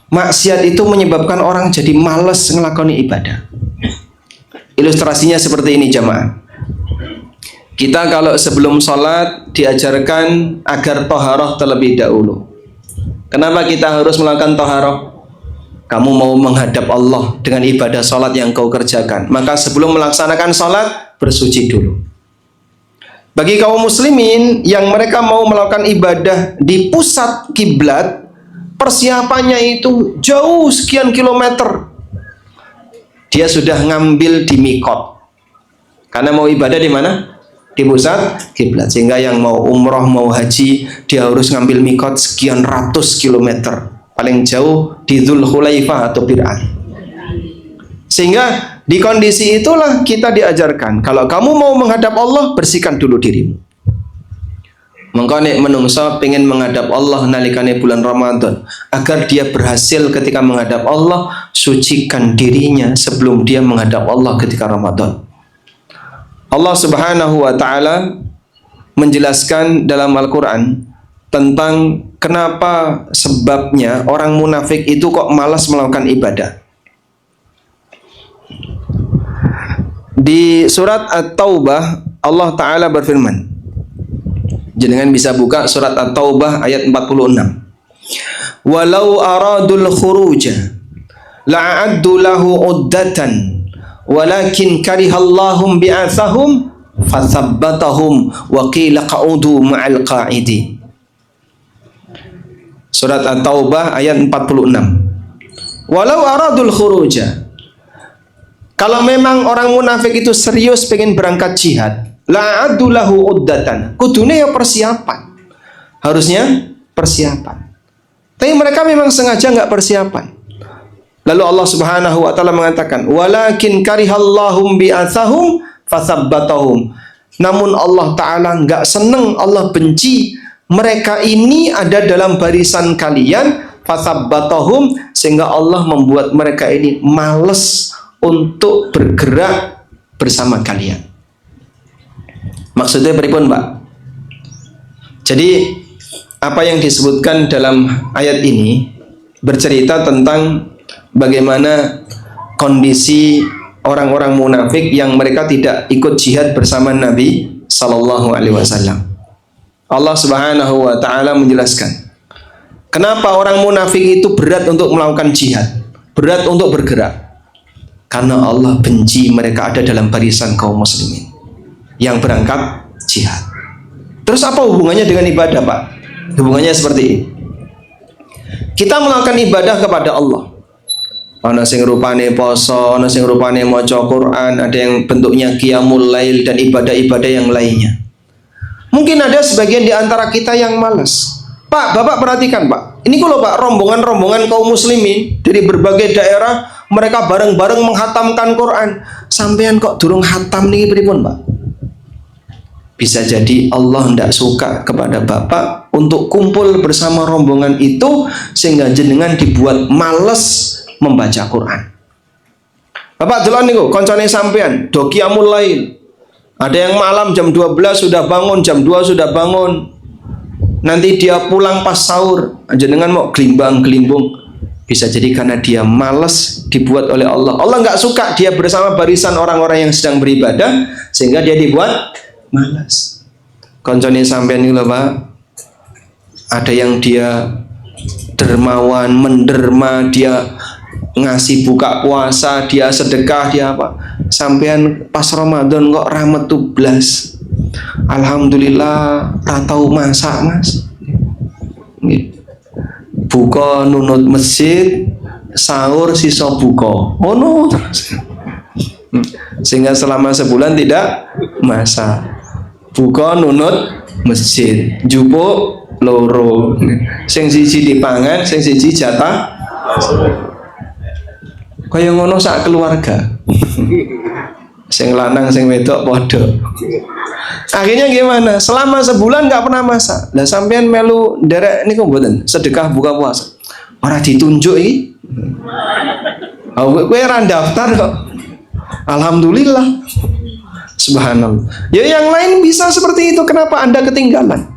Maksiat itu menyebabkan orang jadi malas ngelakoni ibadah. Ilustrasinya seperti ini jamaah. Kita kalau sebelum sholat diajarkan agar toharoh terlebih dahulu. Kenapa kita harus melakukan toharoh? Kamu mau menghadap Allah dengan ibadah sholat yang kau kerjakan, maka sebelum melaksanakan sholat bersuci dulu. Bagi kaum muslimin yang mereka mau melakukan ibadah di pusat kiblat, persiapannya itu jauh sekian kilometer. Dia sudah ngambil di mikot. Karena mau ibadah di mana? Di pusat kiblat. Sehingga yang mau umroh, mau haji, dia harus ngambil mikot sekian ratus kilometer. Paling jauh di Dzul Khulaifah atau Bir'an. Sehingga di kondisi itulah kita diajarkan, kalau kamu mau menghadap Allah, bersihkan dulu dirimu. Mengko nek menungso pengen menghadap Allah nalikane bulan Ramadan, agar dia berhasil ketika menghadap Allah, sucikan dirinya sebelum dia menghadap Allah ketika Ramadan. Allah Subhanahu wa taala menjelaskan dalam Al-Qur'an tentang kenapa sebabnya orang munafik itu kok malas melakukan ibadah. Di surat At-Taubah Allah Ta'ala berfirman, jenengan bisa buka surat At-Taubah ayat 46. Walau aradul khuruja la'addu lahu uddatan walakin karihallahum bi'athahum fathabbatahum wa qila qa'udu ma'al qa'idi. Surat At-Taubah ayat 46. Walau aradul khuruja, kalau memang orang munafik itu serius pengen berangkat jihad, la'addu lahu uddatan, kudune ya persiapan. Harusnya persiapan. Tapi mereka memang sengaja nggak persiapan. Lalu Allah Subhanahu wa taala mengatakan, "Walakin karihallahum bi'atsahum fathabbatahum." Namun Allah taala nggak seneng, Allah benci mereka ini ada dalam barisan kalian, fathabbatahum, sehingga Allah membuat mereka ini malas untuk bergerak bersama kalian. Maksudnya pripun, Pak? Jadi apa yang disebutkan dalam ayat ini bercerita tentang bagaimana kondisi orang-orang munafik yang mereka tidak ikut jihad bersama Nabi Sallallahu Alaihi Wasallam. Allah Subhanahu Wa Taala menjelaskan kenapa orang munafik itu berat untuk melakukan jihad, berat untuk bergerak. Karena Allah benci mereka ada dalam barisan kaum muslimin yang berangkat jihad. Terus apa hubungannya dengan ibadah, Pak? Hubungannya seperti ini. Kita melakukan ibadah kepada Allah. Ana sing rupane poso, ana sing rupane maca Quran, ada yang bentuknya qiyamul lail dan ibadah-ibadah yang lainnya. Mungkin ada sebagian di antara kita yang malas. Pak, Bapak perhatikan, Pak. Ini kalau Pak, rombongan-rombongan kaum muslimin dari berbagai daerah, mereka bareng-bareng menghatamkan Quran. Sampean kok durung hatam nih pripun, Pak? Bisa jadi Allah tidak suka kepada Bapak untuk kumpul bersama rombongan itu sehingga jenengan dibuat males membaca Quran. Bapak jalan niku, koncone sampean do qiyamul lail. Ada yang malam jam 12 sudah bangun, jam 2 sudah bangun. Nanti dia pulang pas sahur, jenengan mau gelimbang-gelimbung. Bisa jadi karena dia malas dibuat oleh Allah. Allah nggak suka dia bersama barisan orang-orang yang sedang beribadah, sehingga dia dibuat malas. Koncone sampean niku lho, Pak. Ada yang dia dermawan, menderma, dia ngasih buka puasa, dia sedekah, dia apa? Sampean pas Ramadan kok ramet tublas. Alhamdulillah, ratau masak, Mas. Buka nunut masjid, sahur sisa buka. Oh no, sehingga selama sebulan tidak masak. Buka nunut masjid, jupuk loro. Sing siji dipangan, sing siji jatah. Kaya ngono sak keluarga. Sing lanang sing wedok padha. Akhirnya gimana? Selama sebulan nggak pernah masak. Lah sampean melu nderek niku mboten sedekah buka puasa. Ora ditunjuk iki. Kowe ora daftar kok. Alhamdulillah. Subhanallah. Ya yang lain bisa seperti itu. Kenapa Anda ketinggalan?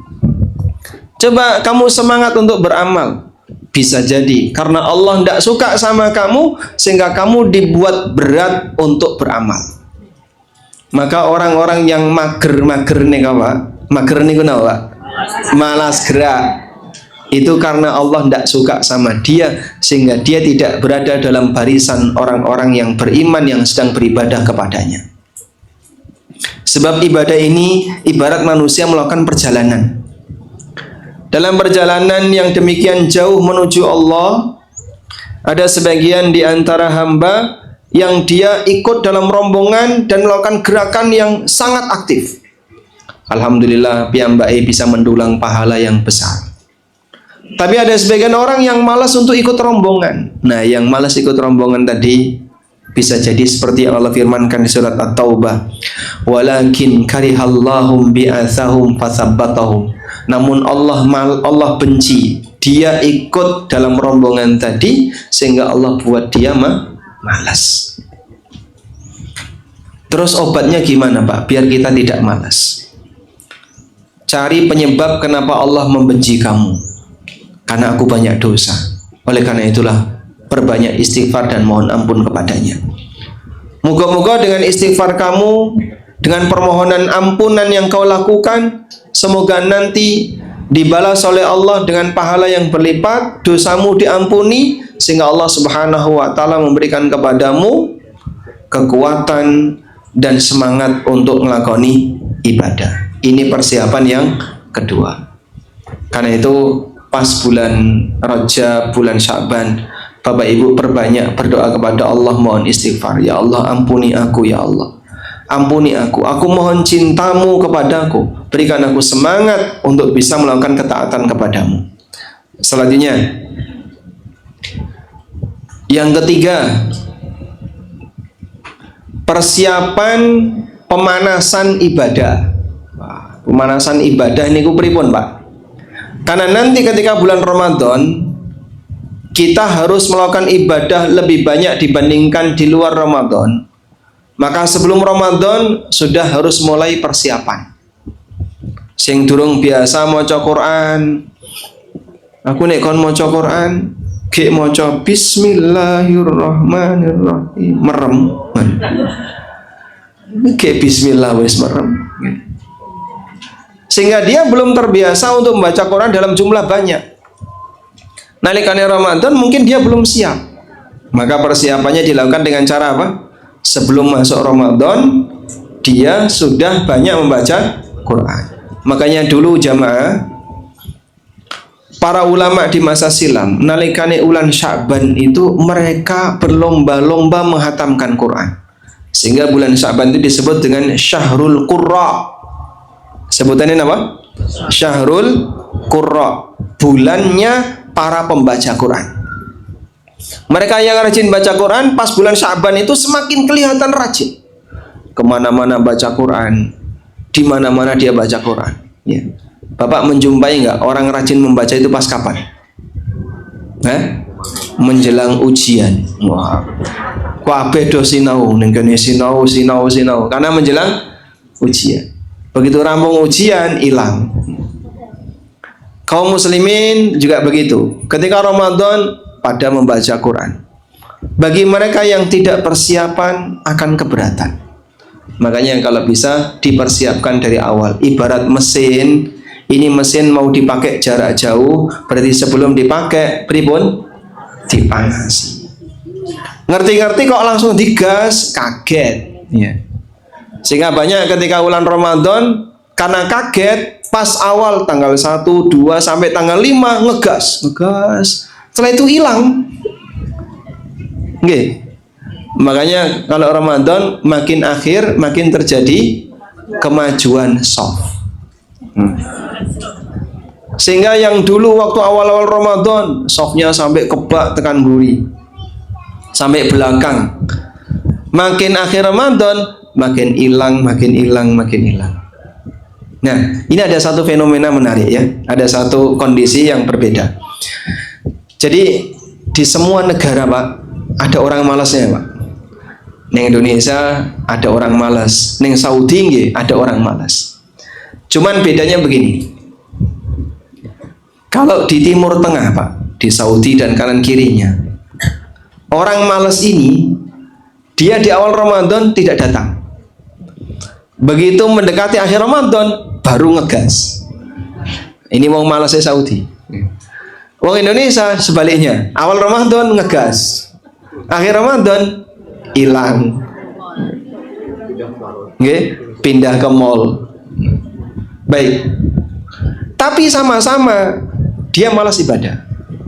Coba kamu semangat untuk beramal. Bisa jadi karena Allah tidak suka sama kamu sehingga kamu dibuat berat untuk beramal. Maka orang-orang yang mager nih Pak, mager nih kenapa? Malas gerak. Itu karena Allah tidak suka sama dia sehingga dia tidak berada dalam barisan orang-orang yang beriman yang sedang beribadah kepadanya. Sebab ibadah ini ibarat manusia melakukan perjalanan. Dalam perjalanan yang demikian jauh menuju Allah, ada sebagian di antara hamba yang dia ikut dalam rombongan dan melakukan gerakan yang sangat aktif. Alhamdulillah piyambake bisa mendulang pahala yang besar. Tapi ada sebagian orang yang malas untuk ikut rombongan. Nah, yang malas ikut rombongan tadi bisa jadi seperti yang Allah firmankan di surat At-Taubah. Walakin karihallahum bi'athahum fathabbatahum. Namun Allah benci dia ikut dalam rombongan tadi sehingga Allah buat dia malas. Terus obatnya gimana Pak? Biar kita tidak malas. Cari penyebab kenapa Allah membenci kamu. Karena aku banyak dosa. Oleh karena itulah perbanyak istighfar dan mohon ampun kepadanya. Moga-moga dengan istighfar kamu, dengan permohonan ampunan yang kau lakukan, semoga nanti dibalas oleh Allah dengan pahala yang berlipat, dosamu diampuni, sehingga Allah Subhanahu wa Ta'ala memberikan kepadamu kekuatan dan semangat untuk melakoni ibadah. Ini persiapan yang kedua. Karena itu pas bulan Rajab, bulan Sya'ban, Bapak Ibu perbanyak berdoa kepada Allah, mohon istighfar. Ya Allah, ampuni aku ya Allah. Ampuni aku mohon cintamu kepadaku. Berikan aku semangat untuk bisa melakukan ketaatan kepadamu. Selanjutnya, yang ketiga, persiapan pemanasan ibadah. Pemanasan ibadah ini pripun Pak? Karena nanti ketika bulan Ramadan kita harus melakukan ibadah lebih banyak dibandingkan di luar Ramadan. Maka sebelum Ramadan sudah harus mulai persiapan. Sing durung biasa maca Quran, aku nek kon maca Quran, ge maca Bismillahirrahmanirrahim, merem. Ge bismillah wis merem. Sehingga dia belum terbiasa untuk membaca Quran dalam jumlah banyak. Nalikane Ramadan mungkin dia belum siap. Maka persiapannya dilakukan dengan cara apa? Sebelum masuk Ramadan dia sudah banyak membaca Quran. Makanya dulu jamaah, para ulama di masa silam nalikane ulan Sya'ban itu mereka berlomba-lomba menghatamkan Quran. Sehingga bulan Sya'ban itu disebut dengan Syahrul Qurra. Sebutannya apa? Syahrul Qurra, bulannya para pembaca Quran. Mereka yang rajin baca Quran pas bulan Sya'ban itu semakin kelihatan rajin. Kemana-mana baca Quran, di mana-mana dia baca Quran. Ya. Bapak menjumpai nggak orang rajin membaca itu pas kapan? Menjelang ujian. Wah, kabeh do sinau, ning kene sinau. Karena menjelang ujian. Begitu rampung ujian, hilang. Kaum muslimin juga begitu. Ketika Ramadan pada membaca Quran. Bagi mereka yang tidak persiapan akan keberatan. Makanya kalau bisa dipersiapkan dari awal. Ibarat mesin, ini mesin mau dipakai jarak jauh, berarti sebelum dipakai pripun? Dipanasi. Ngerti-ngerti kok langsung digas, kaget. Ya. Sehingga banyak ketika bulan Ramadan karena kaget pas awal tanggal 1, 2 sampai tanggal 5 ngegas. Setelah itu hilang. Nggih. Makanya kalau Ramadan makin akhir makin terjadi kemajuan soft. Sehingga yang dulu waktu awal-awal Ramadan softnya sampai kebak tekan buri, sampai belakang. Makin akhir Ramadan makin hilang, makin hilang, makin hilang. Nah, ini ada satu fenomena menarik ya. Ada satu kondisi yang berbeda. Jadi di semua negara Pak ada orang malasnya Pak. Di Indonesia ada orang malas, di Saudi ada orang malas. Cuman bedanya begini. Kalau di Timur Tengah Pak, di Saudi dan kanan kirinya, orang malas ini dia di awal Ramadan tidak datang. Begitu mendekati akhir Ramadan baru ngegas. Ini mau malasnya Saudi. Wong Indonesia sebaliknya, awal Ramadan ngegas, akhir Ramadan hilang. Pindah ke mall. Baik. Tapi sama-sama dia malas ibadah.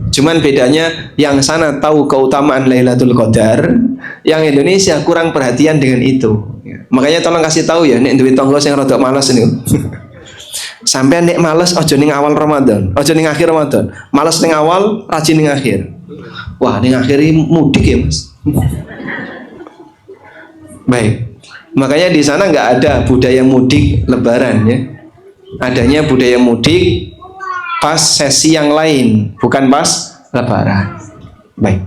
Cuman bedanya yang sana tahu keutamaan Lailatul Qadar, yang Indonesia kurang perhatian dengan itu. Makanya tolong kasih tahu ya, nek duwe tangga sing rada malas ini. Sampai nek malas ojo ning awal Ramadan, ojo ning akhir Ramadan. Malas ning awal, rajin ning akhir. Wah, ning akhir mudik ya, Mas. Baik. Makanya di sana nggak ada budaya mudik Lebaran ya. Adanya budaya mudik pas sesi yang lain, bukan pas Lebaran. Baik.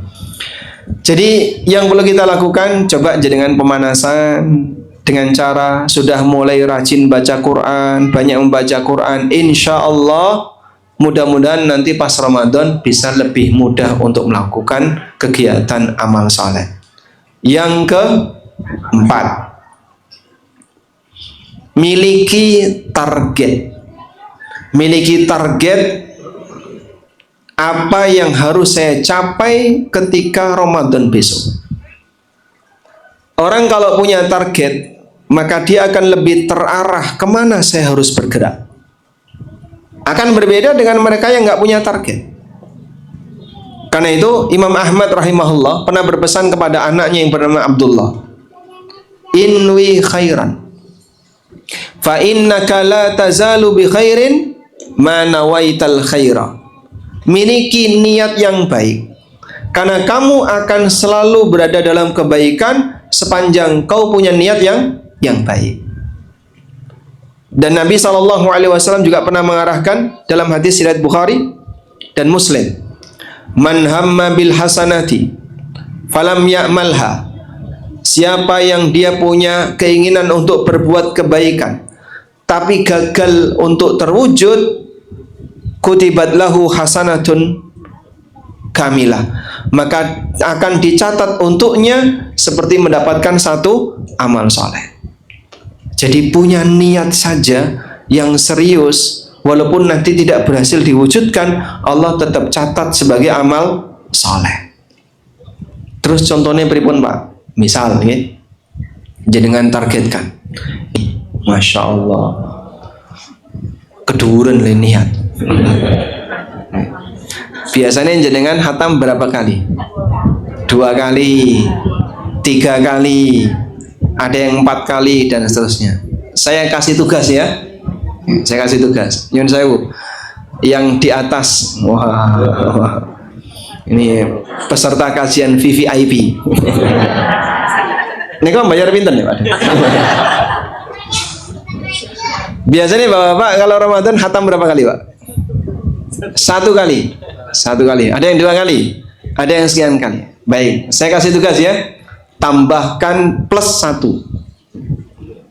Jadi yang perlu kita lakukan, coba dengan pemanasan, dengan cara sudah mulai rajin baca Quran, banyak membaca Quran. Insya Allah mudah-mudahan nanti pas Ramadan bisa lebih mudah untuk melakukan kegiatan amal saleh. Yang keempat, miliki target. Miliki target apa yang harus saya capai ketika Ramadan besok. Orang kalau punya target, maka dia akan lebih terarah kemana saya harus bergerak. Akan berbeda dengan mereka yang nggak punya target. Karena itu Imam Ahmad rahimahullah pernah berpesan kepada anaknya yang bernama Abdullah, inwi khairan, fa innaka la tazalu bi khairin ma nawaital khaira. Miliki niat yang baik, karena kamu akan selalu berada dalam kebaikan sepanjang kau punya niat yang baik. Dan Nabi SAW juga pernah mengarahkan dalam hadis riwayat Bukhari dan Muslim, man hamma bil hasanati falam ya'malha. Siapa yang dia punya keinginan untuk berbuat kebaikan tapi gagal untuk terwujud, kutibat lahu hasanatun kamilah, maka akan dicatat untuknya seperti mendapatkan satu amal soleh. Jadi punya niat saja yang serius, walaupun nanti tidak berhasil diwujudkan, Allah tetap catat sebagai amal soleh. Terus contohnya pripun Pak? Misal ya, jenengan targetkan, Masya Allah, keduren le niat. Biasanya jenengan hatam berapa kali? 2 kali, 3 kali, ada yang 4 kali dan seterusnya. Saya kasih tugas ya, saya kasih tugas. Nyun sewu, yang di atas, wah, ini peserta kajian VVIP. Ini kok bayar pinten ya Pak? Biasanya bapak-bapak kalau Ramadan hatam berapa kali Pak? 1 kali. 1 kali. Ada yang 2 kali. Ada yang sekian kali. Baik, saya kasih tugas ya. Tambahkan plus 1.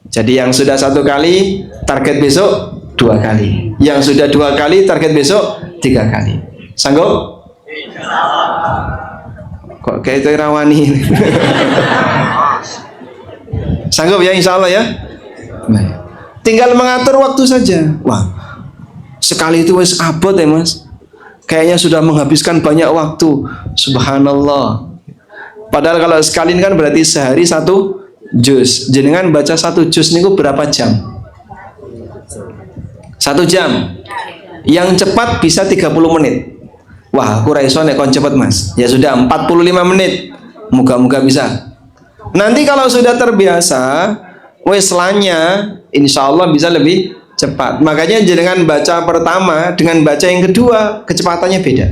Jadi yang sudah 1 kali, target besok 2 kali. Yang sudah 2 kali, target besok 3 kali. Sanggup? Kok kayak itu rawani? Sanggup ya insya Allah ya. Nah, tinggal mengatur waktu saja. Wah, sekali itu wes abot ya Mas. Kayaknya sudah menghabiskan banyak waktu. Subhanallah. Padahal kalau sekali ini kan berarti sehari 1 juz. Jenengan baca 1 juz niku berapa jam? 1 jam. Yang cepat bisa 30 menit. Wah, aku raiso nek kon cepet Mas. Ya sudah 45 menit. Moga-moga bisa. Nanti kalau sudah terbiasa, wes lanya insya Allah bisa lebih cepat. Makanya dengan baca pertama dengan baca yang kedua kecepatannya beda.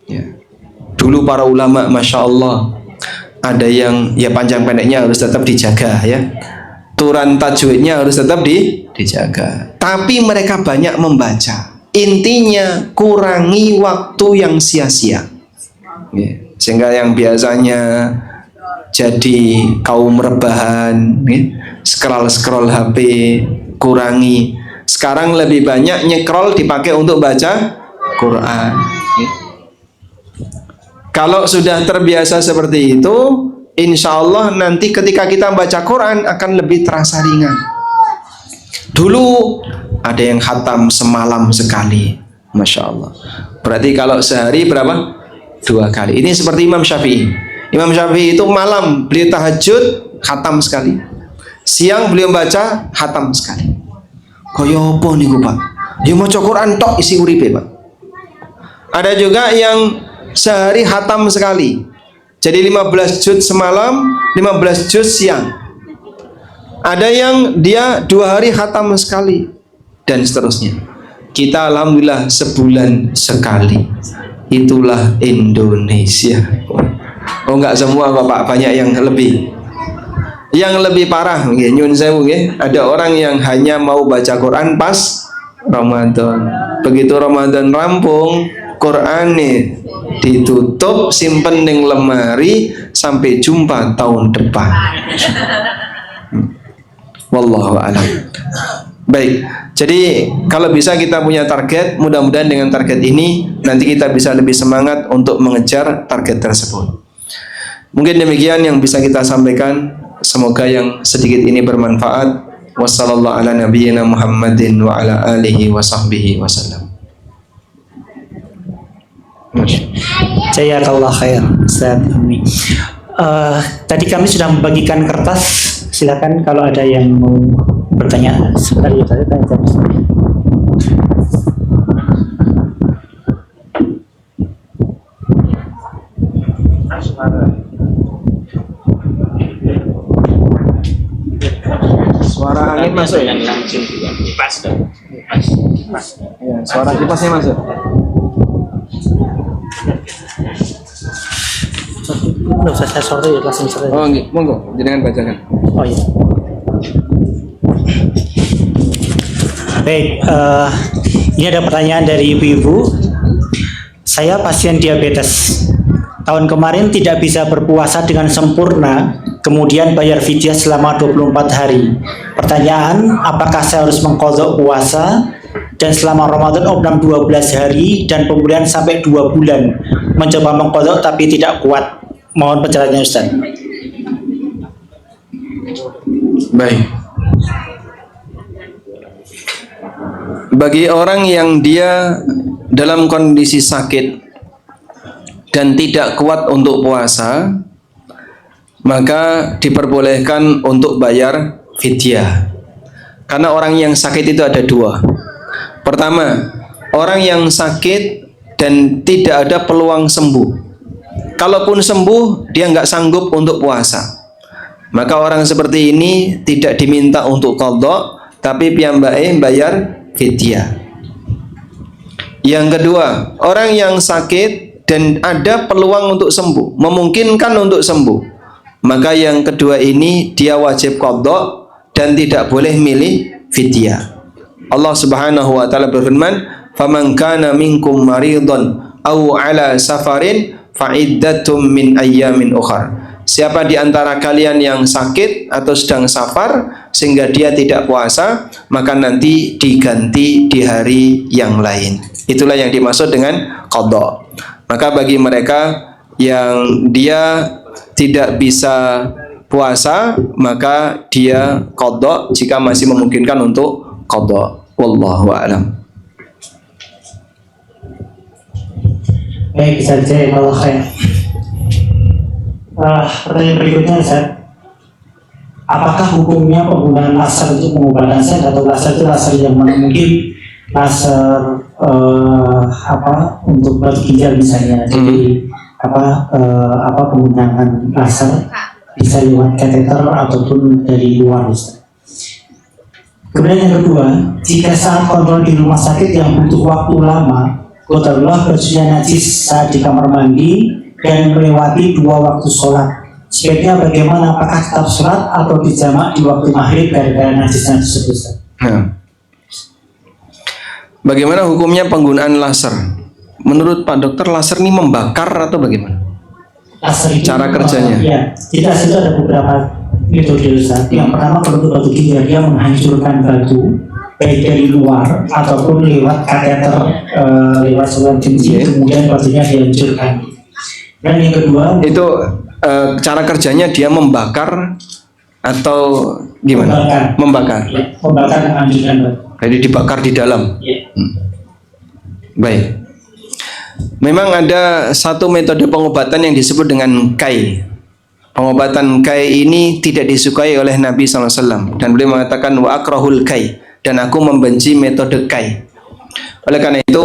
Ya. Dulu para ulama, masya Allah, ada yang ya panjang pendeknya harus tetap dijaga ya. Turan tajwidnya harus tetap dijaga. Tapi mereka banyak membaca. Intinya kurangi waktu yang sia-sia. Ya. Sehingga yang biasanya jadi kaum rebahan, ya, scroll HP, kurangi. Sekarang lebih banyak nyekrol dipakai untuk baca Quran. Ya. Kalau sudah terbiasa seperti itu, insya Allah nanti ketika kita baca Quran akan lebih terasa ringan. Dulu ada yang khatam semalam sekali, masya Allah. Berarti kalau sehari berapa? 2 kali. Ini seperti Imam Syafi'i. Imam Syafi'i itu malam beliau tahajud khatam sekali, siang beliau baca khatam sekali. Kaya apa niku Pak? Ya maca Quran tok isi uripe Pak. Ada juga yang sehari khatam sekali. Jadi 15 juz semalam, 15 juz siang. Ada yang dia 2 hari khatam sekali dan seterusnya. Kita alhamdulillah sebulan sekali. Itulah Indonesia. Oh enggak semua Bapak, banyak yang lebih. Yang lebih parah nggih nyun sewu nggih, ada orang yang hanya mau baca Quran pas Ramadan. Begitu Ramadan rampung, Qur'ane ditutup, simpen ning lemari sampai jumpa tahun depan. Wallahu a'lam. Baik, jadi kalau bisa kita punya target, mudah-mudahan dengan target ini nanti kita bisa lebih semangat untuk mengejar target tersebut. Mungkin demikian yang bisa kita sampaikan. Semoga yang sedikit ini bermanfaat. Wassallallahu ala nabiyyina Muhammadin wa ala alihi wa sahbihi wasallam. Jazakallah khair Ustaz. Tadi kami sudah membagikan kertas. Silakan kalau ada yang mau bertanya. Sebentar ya, saya tanya. Suara angin masuk ya? Kipas dong. Kipas. Ya, suara kipasnya masuk. Nggak usah saya sore ya, langsung sore. Oh, nggih, monggo, jenengan bacakan. Oh iya. Baik, ini ada pertanyaan dari ibu-ibu. Saya pasien diabetes. Tahun kemarin tidak bisa berpuasa dengan sempurna, kemudian bayar fidyah selama 24 hari. Pertanyaan, apakah saya harus mengqadha puasa dan selama Ramadan opnam 12 hari dan kemudian sampai 2 bulan mencoba mengqadha tapi tidak kuat? Mohon penjelasannya Ustaz. Baik. Bagi orang yang dia dalam kondisi sakit dan tidak kuat untuk puasa, maka diperbolehkan untuk bayar fidyah. Karena orang yang sakit itu ada 2. Pertama, orang yang sakit dan tidak ada peluang sembuh. Kalaupun sembuh, dia nggak sanggup untuk puasa. Maka orang seperti ini tidak diminta untuk qadha, tapi piyambake bayar fidyah. Yang kedua, orang yang sakit dan ada peluang untuk sembuh, memungkinkan untuk sembuh, maka yang kedua ini dia wajib qadha dan tidak boleh milih fidyah. Allah Subhanahu wa taala berfirman, "Faman kana minkum maridun aw ala safarin fa'iddatum min ayyamin ukhar." Siapa di antara kalian yang sakit atau sedang safar sehingga dia tidak puasa, maka nanti diganti di hari yang lain. Itulah yang dimaksud dengan qadha. Maka bagi mereka yang dia tidak bisa puasa, maka dia qadha jika masih memungkinkan untuk qadha. Wallahu a'lam. Baik, jazakallah khair. Pertanyaan berikutnya Ustaz, apakah hukumnya penggunaan laser untuk mengobati kanker atau laser itu laser yang mana? Mungkin laser untuk buat ginjal misalnya. Jadi penggunaan laser bisa lewat kateter ataupun dari luar Ustaz. Kemudian yang kedua, jika saat kontrol di rumah sakit yang butuh waktu lama, qadarullah bersucian najis saat di kamar mandi dan melewati 2 waktu sholat. Sebaiknya bagaimana? Apakah tetap sholat atau dijamak di waktu maghrib gara-gara najis-najis tersebut? Nah, bagaimana hukumnya penggunaan laser? Menurut Pak Dokter, laser ini membakar atau bagaimana? Laser itu, Cara kerjanya? Ya, di laser itu ada beberapa metode Ustaz. Yang pertama, kalau batu ginjal dia menghancurkan batu baik dari luar ataupun lewat kateter, lewat saluran kencing, kemudian batunya dihancurkan. Dan yang kedua itu cara kerjanya dia membakar atau gimana? Membakar. Ya, membakar menghancurkan batu. Jadi dibakar di dalam. Ya. Baik. Memang ada satu metode pengobatan yang disebut dengan kai. Pengobatan kai ini tidak disukai oleh Nabi SAW, dan beliau mengatakan wa akrahul kai, dan aku membenci metode kai. Oleh karena itu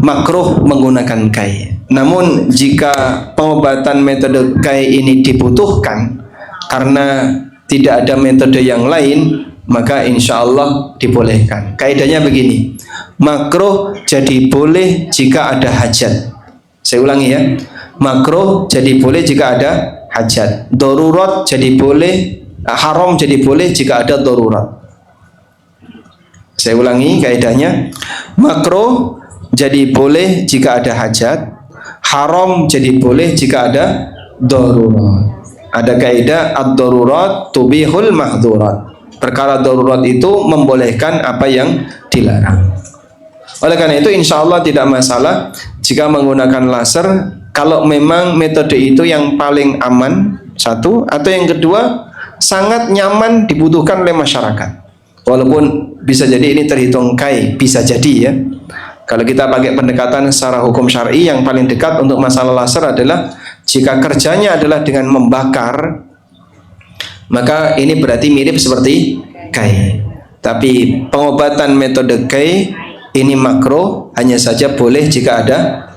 makruh menggunakan kai. Namun jika pengobatan metode kai ini dibutuhkan karena tidak ada metode yang lain, maka insya Allah dibolehkan. Kaidahnya begini, makruh jadi boleh jika ada hajat. Saya ulangi ya, makruh jadi boleh jika ada hajat. Darurat jadi boleh, haram jadi boleh jika ada darurat. Saya ulangi kaidahnya, makruh jadi boleh jika ada hajat, haram jadi boleh jika ada darurat. Ada kaidah ad-darurat tubihul mahdhurat. Perkara darurat itu membolehkan apa yang dilarang. Oleh karena itu insya Allah tidak masalah jika menggunakan laser, kalau memang metode itu yang paling aman, satu, atau yang kedua sangat nyaman dibutuhkan oleh masyarakat. Walaupun bisa jadi ini terhitung kai, bisa jadi ya. Kalau kita pakai pendekatan secara hukum syar'i, yang paling dekat untuk masalah laser adalah jika kerjanya adalah dengan membakar, maka ini berarti mirip seperti kai. Tapi pengobatan metode kai ini makruh, hanya saja boleh jika ada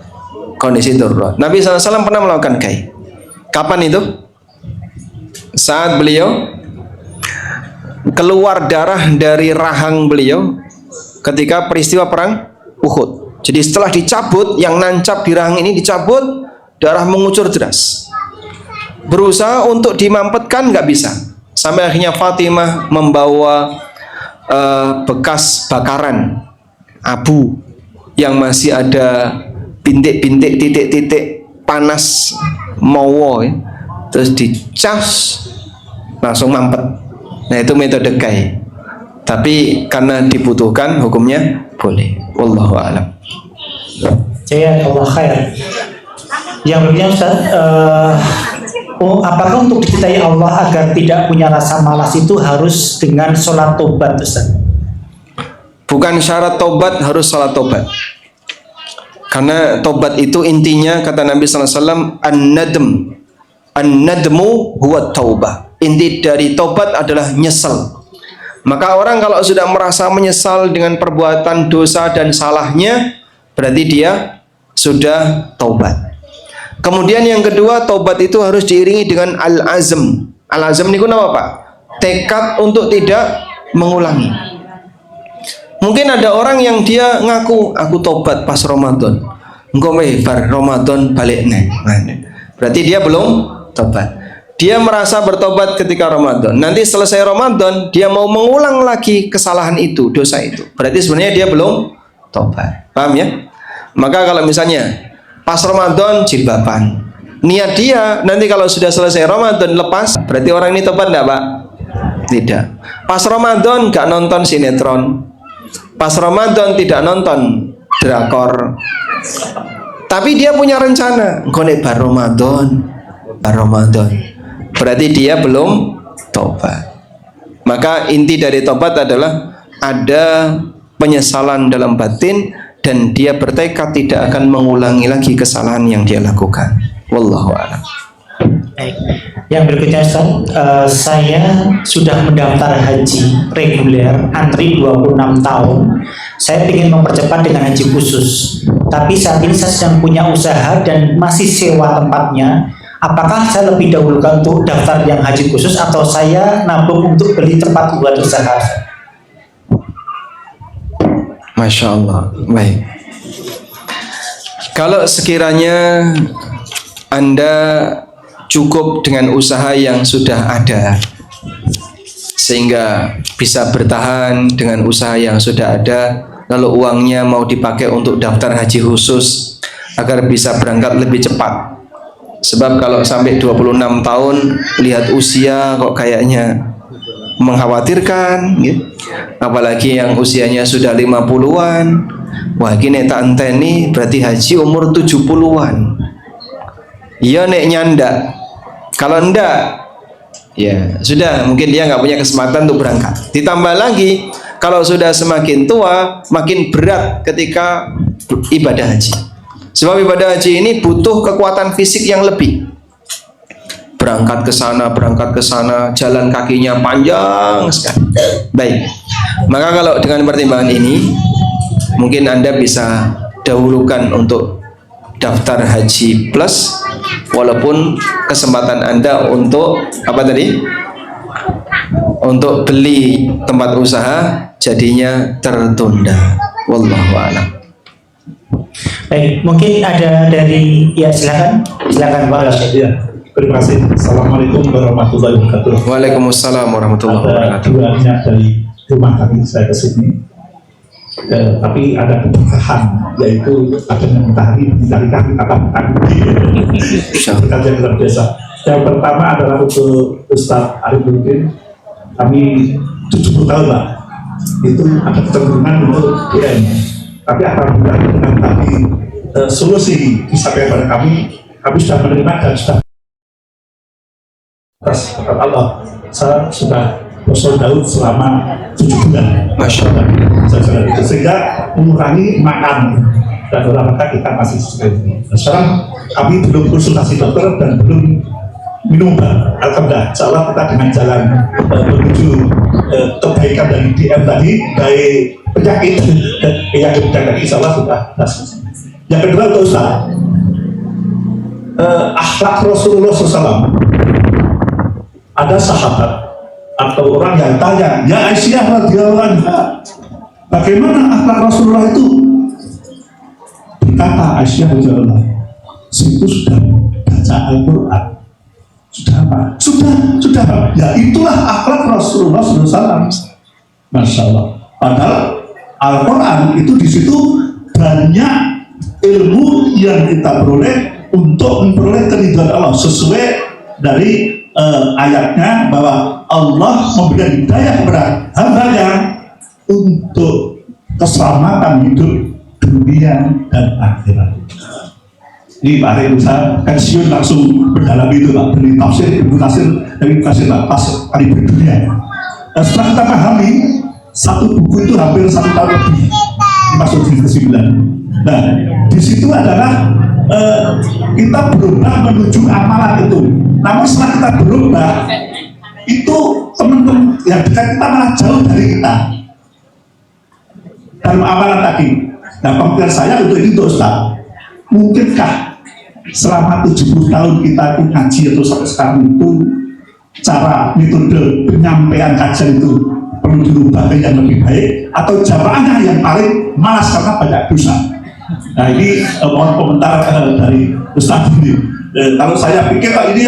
kondisi darurat. Nabi SAW pernah melakukan kai. Kapan itu? Saat beliau keluar darah dari rahang beliau ketika peristiwa perang Uhud. Jadi setelah dicabut, yang nancap di rahang ini dicabut, darah mengucur deras. Berusaha untuk dimampetkan, nggak bisa. Sampai akhirnya Fatimah membawa bekas bakaran abu yang masih ada bintik-bintik, titik-titik panas mowo ya. Terus dicas langsung mampet. Nah itu metode kai. Tapi karena dibutuhkan hukumnya boleh. Wallahu a'lam. Jazakallahu khair. Yang berikutnya Ustaz, apakah untuk dicintai Allah agar tidak punya rasa malas itu harus dengan sholat tobat Ustaz? Bukan syarat tobat harus sholat tobat. Karena tobat itu intinya kata Nabi SAW an-nadmu huwa taubah. Inti dari tobat adalah nyesel. Maka orang kalau sudah merasa menyesal dengan perbuatan dosa dan salahnya, berarti dia sudah taubat. Kemudian yang kedua, taubat itu harus diiringi dengan al-azm. Al-azm ini apa Pak? Tekad untuk tidak mengulangi. Mungkin ada orang yang dia ngaku, aku tobat pas Ramadan. Engkau bar Ramadan balik nih. Berarti dia belum tobat. Dia merasa bertobat ketika Ramadan. Nanti selesai Ramadan, dia mau mengulang lagi kesalahan itu, dosa itu. Berarti sebenarnya dia belum tobat. Paham ya? Maka kalau misalnya pas Ramadan jilbaban, niat dia nanti kalau sudah selesai Ramadan lepas, berarti orang ini tobat enggak Pak? Tidak. Pas Ramadan gak nonton sinetron. Pas Ramadan tidak nonton drakor. Tapi dia punya rencana, engko bar Ramadan. Berarti dia belum tobat. Maka inti dari tobat adalah ada penyesalan dalam batin dan dia bertekad tidak akan mengulangi lagi kesalahan yang dia lakukan. Wallahu a'lam. Baik. Yang berikutnya Ustaz, saya sudah mendaftar haji reguler, antri 26 tahun. Saya ingin mempercepat dengan haji khusus. Tapi saat ini saya sedang punya usaha dan masih sewa tempatnya. Apakah saya lebih dahulukan untuk daftar yang haji khusus atau saya nabung untuk beli tempat buat usaha? Masya Allah. Baik. Kalau sekiranya Anda cukup dengan usaha yang sudah ada, sehingga bisa bertahan dengan usaha yang sudah ada, lalu uangnya mau dipakai untuk daftar haji khusus agar bisa berangkat lebih cepat. Sebab kalau sampai 26 tahun, lihat usia kok kayaknya mengkhawatirkan gitu. Apalagi yang usianya sudah 50-an. Wah, gini tak anteni berarti haji umur 70-an. Iya nek nyanda. Kalau enggak, ya sudah, mungkin dia nggak punya kesempatan untuk berangkat. Ditambah lagi, kalau sudah semakin tua, makin berat ketika ibadah haji. Sebab ibadah haji ini butuh kekuatan fisik yang lebih. Berangkat ke sana, jalan kakinya panjang sekali. Baik. Maka kalau dengan pertimbangan ini, mungkin Anda bisa dahulukan untuk daftar haji plus, walaupun kesempatan Anda untuk apa tadi? Untuk beli tempat usaha jadinya tertunda. Wallahu a'lam. Baik, mungkin ada dari, ya silakan Pak. Ya, terima kasih. Assalamualaikum warahmatullahi wabarakatuh. Waalaikumsalam warahmatullahi Ada wabarakatuh. dua niat dari rumah kami saya ke sini. Tapi ada keberkahan, yaitu adanya matahari dari kami kata matahari. Berkat yang luar biasa. Yang pertama adalah untuk Ustaz Arifudin. Kami 70 tahun Pak. Itu ada kecenderungan untuk UN. Tapi alhamdulillah dengan tadi solusi disampaikan pada kami sudah menerima dan sudah atas berkat Allah. Saya sudah Rasul Daud selama 7 bulan. Masya Allah. Sehingga mengurangi makan dan olahraga kita masih sesuai. Sekarang kami belum konsultasi dokter dan belum minum obat. Alhamdulillah, insya Allah kita dengan jalan menuju kebaikan dari DM tadi, dari penyakit tadi, insya Allah sudah selesai. Yang kedua untuk Ustaz, akhlak Rasulullah SAW. Ada sahabat atau orang yang tanya, ya Aisyah radhiyallahu anha, bagaimana akhlak Rasulullah itu? Berkata Aisyah radhiyallahu anha, itu sudah baca Al-Quran. Sudah apa? Sudah. Ya itulah akhlak Rasulullah SAW. Masya Allah. Padahal Al-Quran itu di situ banyak ilmu yang kita peroleh untuk memperoleh keridhaan Allah sesuai dari ayatnya bahwa Allah memberikan hidayah kepada hambanya untuk keselamatan hidup dunia dan akhirat. Ini Pak Arif Musa pensiun langsung berdalami itu Pak, dari tafsir pas kali berdunia. Dan setelah kita pahami, satu buku itu hampir 1 tahun lebih dimasuk di ke-9. Nah, di situ adalah kita berubah menuju amalan itu. Namun setelah kita berubah, itu teman-teman yang dekat kita malah jauh dari kita dalam amalan tadi. Nah, pemikiran saya untuk itu Ustaz, mungkinkah selama 70 tahun kita itu ngaji atau sampai sekarang itu cara metode penyampaian kajian itu perlu dirubah ke yang lebih baik, atau jamaahnya yang paling malas karena banyak dosa? Nah, ini mohon komentar dari Ustaz ini. Kalau saya pikir Pak, ini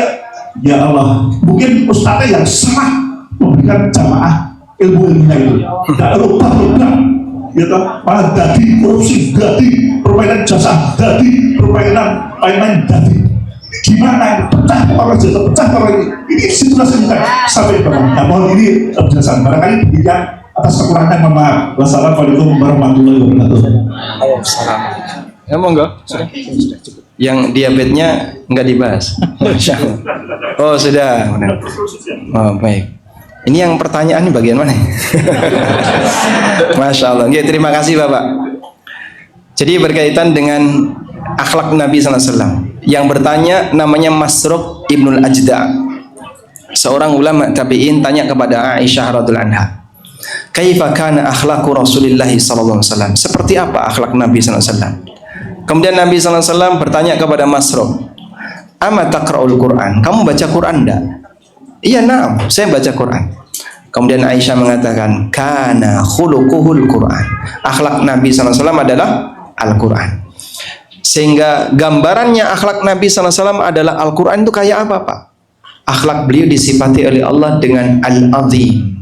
ya Allah, mungkin Ustaznya yang serah memberikan jamaah ilmu-ilmunya itu, tidak rubah ya toh, malah dadi korupsi, dadi permainan jasa, dadi permainan dadi. Gimana pecah orang ini situasi kita sampai ke mana? Nah, mohon ini penjelasan barangkali demikian atas kekurangan, mohon maaf. Wassalamualaikum warahmatullahi wabarakatuh. Waalaikumsalam. Ya monggo. Sudah. Yang diabetesnya nggak dibahas. Masya Allah. Oh sudah. Oh baik. Ini yang pertanyaan ini bagian mana? Masya Allah. Oke, terima kasih Bapak. Jadi berkaitan dengan akhlak Nabi SAW. Yang bertanya namanya Masruq Ibnul Ajda'. Seorang ulama tabi'in tanya kepada Aisyah radhiyallahu anha, "Kaifa kana akhlaqu Rasulillah sallallahu alaihi wasallam?" Seperti apa akhlak Nabi sallallahu alaihi wasallam? Kemudian Nabi sallallahu alaihi wasallam bertanya kepada Masruq, "Ama taqra'ul Qur'an?" Kamu baca Quran enggak? Iya, na'am, saya baca Quran. Kemudian Aisyah mengatakan, kana khuluquhul Quran. Akhlak Nabi SAW adalah Al-Quran. Sehingga gambarannya akhlak Nabi SAW adalah Al-Quran itu kayak apa, Pak? Akhlak beliau disifati oleh Allah dengan Al-Azim.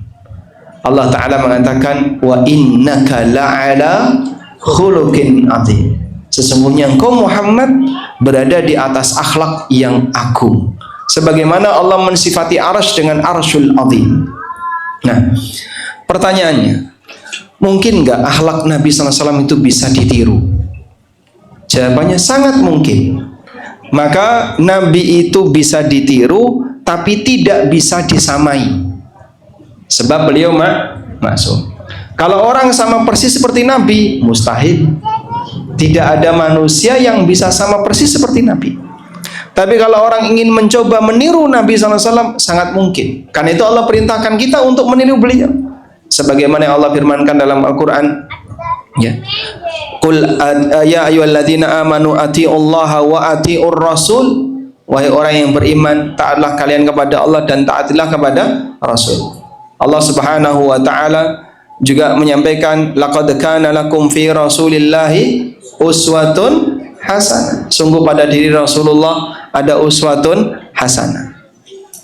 Allah Ta'ala mengatakan, wa innaka la'ala khuluqin azim. Sesungguhnya engkau Muhammad berada di atas akhlak yang agung. Sebagaimana Allah mensifati arsy dengan arsyul azim. Nah, pertanyaannya, mungkin nggak akhlak Nabi SAW itu bisa ditiru? Jawabannya sangat mungkin. Maka Nabi itu bisa ditiru, tapi tidak bisa disamai. Sebab beliau maksum. Kalau orang sama persis seperti Nabi, mustahil. Tidak ada manusia yang bisa sama persis seperti Nabi. Tapi kalau orang ingin mencoba meniru Nabi SAW, sangat mungkin. Karena itu Allah perintahkan kita untuk meniru beliau. Sebagaimana Allah firmankan dalam Al-Quran, ya, Qul ya ayyuhalladzina amanu atiullaha wa atiur rasul. Wahai orang yang beriman, taatlah kalian kepada Allah dan taatilah kepada Rasul. Allah Subhanahu wa taala juga menyampaikan, laqad kana lakum fi rasulillahi uswatun hasanah. Sungguh pada diri Rasulullah ada uswatun hasanah.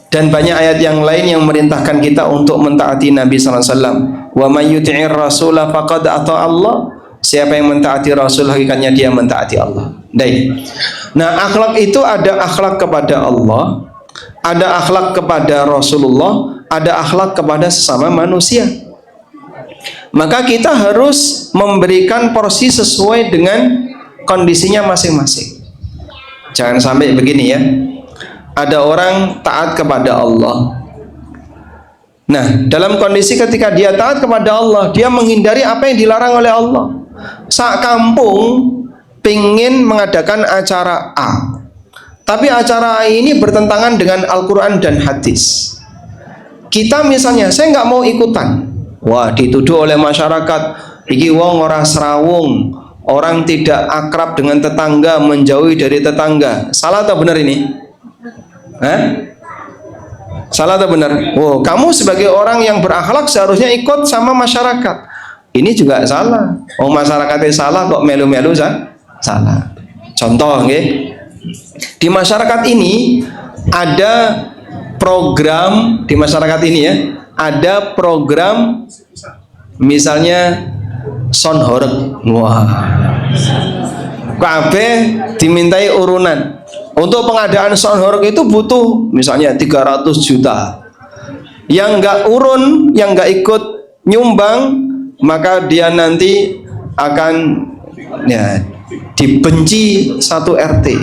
Dan banyak ayat yang lain yang merintahkan kita untuk mentaati Nabi sallallahu alaihi wasallam. Wa may yuti'ir rasula faqad ata Allah. Siapa yang mentaati Rasul, hakikatnya dia mentaati Allah. Baik. Nah, akhlak itu ada akhlak kepada Allah, ada akhlak kepada Rasulullah, ada akhlak kepada sesama manusia. Maka kita harus memberikan porsi sesuai dengan kondisinya masing-masing. Jangan sampai begini ya. Ada orang taat kepada Allah. Nah, dalam kondisi ketika dia taat kepada Allah, dia menghindari apa yang dilarang oleh Allah. Sak kampung pingin mengadakan acara A, tapi acara A ini bertentangan dengan Al-Quran dan hadis. Kita misalnya, saya nggak mau ikutan. Wah, dituduh oleh masyarakat, iki wong ora serawung, orang tidak akrab dengan tetangga, menjauhi dari tetangga. Salah atau benar ini? Salah atau benar? Wow, kamu sebagai orang yang berakhlak seharusnya ikut sama masyarakat. Ini juga salah. Oh, masyarakatnya salah kok melu-melu salah. Contoh, okay? Di masyarakat ini ada program, di masyarakat ini ya, ada program misalnya sound horeg. Wah, kabeh dimintai urunan. Untuk pengadaan sound horeg itu butuh misalnya 300 juta. Yang nggak urun, yang nggak ikut nyumbang, maka dia nanti akan ya dibenci satu RT,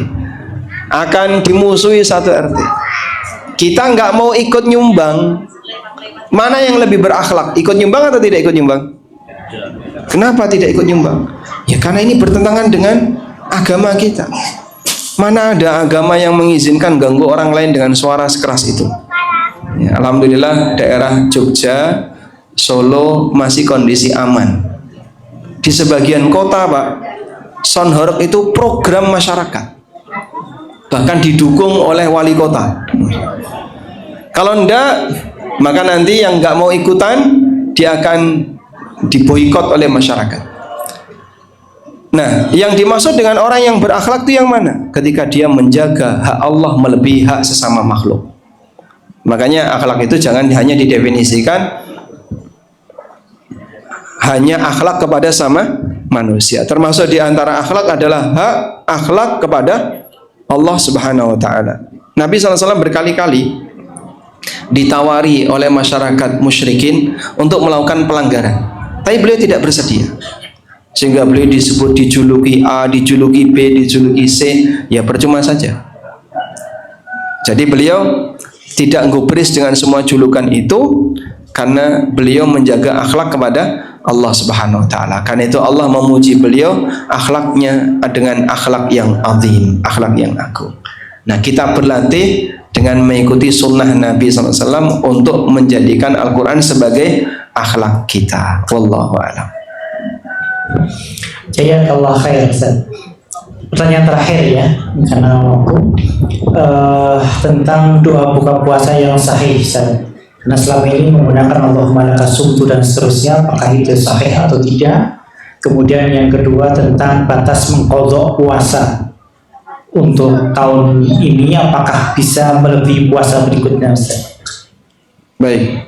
akan dimusuhi satu RT. Kita nggak mau ikut nyumbang. Mana yang lebih berakhlak? Ikut nyumbang atau tidak ikut nyumbang? Kenapa tidak ikut nyumbang? Ya karena ini bertentangan dengan agama kita. Mana ada agama yang mengizinkan ganggu orang lain dengan suara sekeras itu? Ya, alhamdulillah daerah Jogja, Solo masih kondisi aman. Di sebagian kota, Pak, sound horeg itu program masyarakat, bahkan didukung oleh wali kota. Kalau enggak, maka nanti yang enggak mau ikutan, dia akan diboikot oleh masyarakat. Nah, yang dimaksud dengan orang yang berakhlak itu yang mana? Ketika dia menjaga hak Allah melebihi hak sesama makhluk. Makanya akhlak itu jangan hanya didefinisikan hanya akhlak kepada sama manusia. Termasuk di antara akhlak adalah hak akhlak kepada Allah Subhanahu wa taala. Nabi SAW berkali-kali ditawari oleh masyarakat musyrikin untuk melakukan pelanggaran, tapi beliau tidak bersedia. Sehingga beliau disebut dijuluki A, dijuluki B, dijuluki C, ya percuma saja. Jadi beliau tidak gubris dengan semua julukan itu karena beliau menjaga akhlak kepada Allah Subhanahu wa taala. Karena itu Allah memuji beliau akhlaknya dengan akhlak yang azim, akhlak yang agung. Nah, kita berlatih dengan mengikuti sunnah Nabi SAW untuk menjadikan Al-Quran sebagai akhlak kita. Wallahu a'lam. Jazakallah khair, Ustaz. Pertanyaan terakhir ya, karena waktu, tentang doa buka puasa yang sahih, Ustaz. Karena selama ini menggunakan Allahumma lakas sumtu dan seterusnya, apakah itu sahih atau tidak? Kemudian yang kedua tentang batas mengqadha puasa untuk tahun ini, apakah bisa melebihi puasa berikutnya, Ustaz? Baik.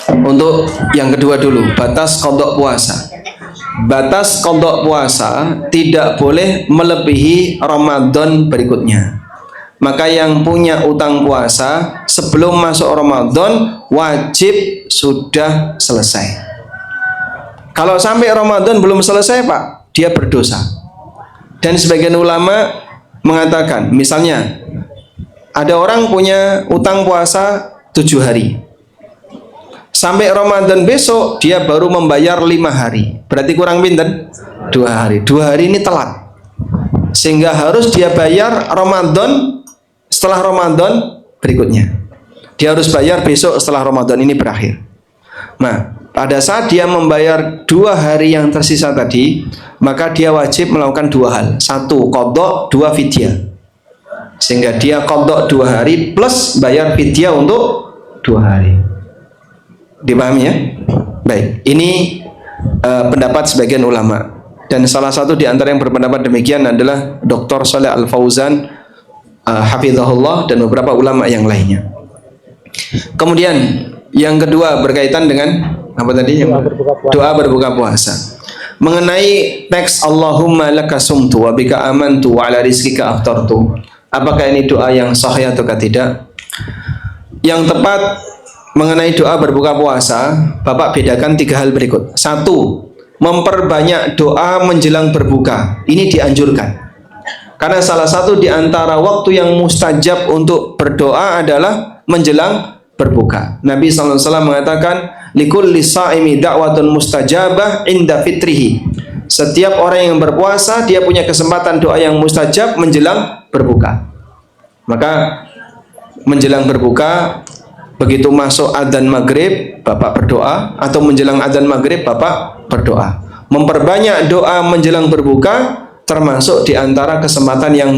Untuk yang kedua dulu, batas qadha puasa. Batas qadha puasa tidak boleh melebihi Ramadan berikutnya. Maka yang punya utang puasa sebelum masuk Ramadan wajib sudah selesai. Kalau sampai Ramadan belum selesai, Pak, dia berdosa. Dan sebagian ulama mengatakan, misalnya ada orang punya utang puasa 7 hari. Sampai Ramadan besok dia baru membayar 5 hari. Berarti kurang pinten? 2 hari. 2 hari ini telat. Sehingga harus dia bayar Ramadan setelah Ramadan berikutnya. Dia harus bayar besok setelah Ramadan ini berakhir. Nah, pada saat dia membayar 2 hari yang tersisa tadi, maka dia wajib melakukan 2 hal. 1 qadha, 2 fidyah. Sehingga dia qadha 2 hari plus bayar fidyah untuk 2 hari. Dipahami ya? Baik, ini pendapat sebagian ulama. Dan salah satu di antara yang berpendapat demikian adalah Dr. Shalih Al-Fauzan hafizahullah dan beberapa ulama yang lainnya. Kemudian yang kedua berkaitan dengan apa tadi? Doa berbuka puasa. Mengenai teks Allahumma laka sumtu wa bika amantu wa ala rizqika aftartu. Apakah ini doa yang sahih atau tidak? Yang tepat mengenai doa berbuka puasa, Bapak bedakan 3 hal berikut. 1, memperbanyak doa menjelang berbuka. Ini dianjurkan. Karena salah satu di antara waktu yang mustajab untuk berdoa adalah menjelang berbuka. Nabi SAW mengatakan, likulli sha'imi da'watun mustajabah inda fitrihi. Setiap orang yang berpuasa, dia punya kesempatan doa yang mustajab menjelang berbuka. Maka menjelang berbuka, begitu masuk adzan maghrib, Bapak berdoa, atau menjelang adzan maghrib, Bapak berdoa. Memperbanyak doa menjelang berbuka termasuk di antara kesempatan yang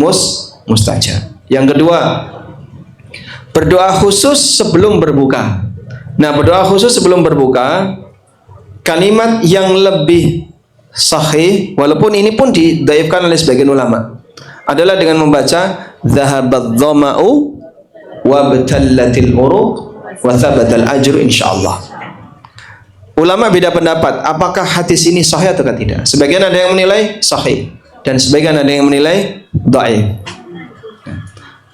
mustajab. Yang kedua, berdoa khusus sebelum berbuka. Nah, berdoa khusus sebelum berbuka, kalimat yang lebih sahih, walaupun ini pun didhaifkan oleh sebagian ulama, adalah dengan membaca dhahabat dhama'u wa batallatil uruq wa thabatal ajru insyaallah. Ulama beda pendapat apakah hadis ini sahih atau tidak. Sebagian ada yang menilai sahih dan sebagian ada yang menilai dhaif.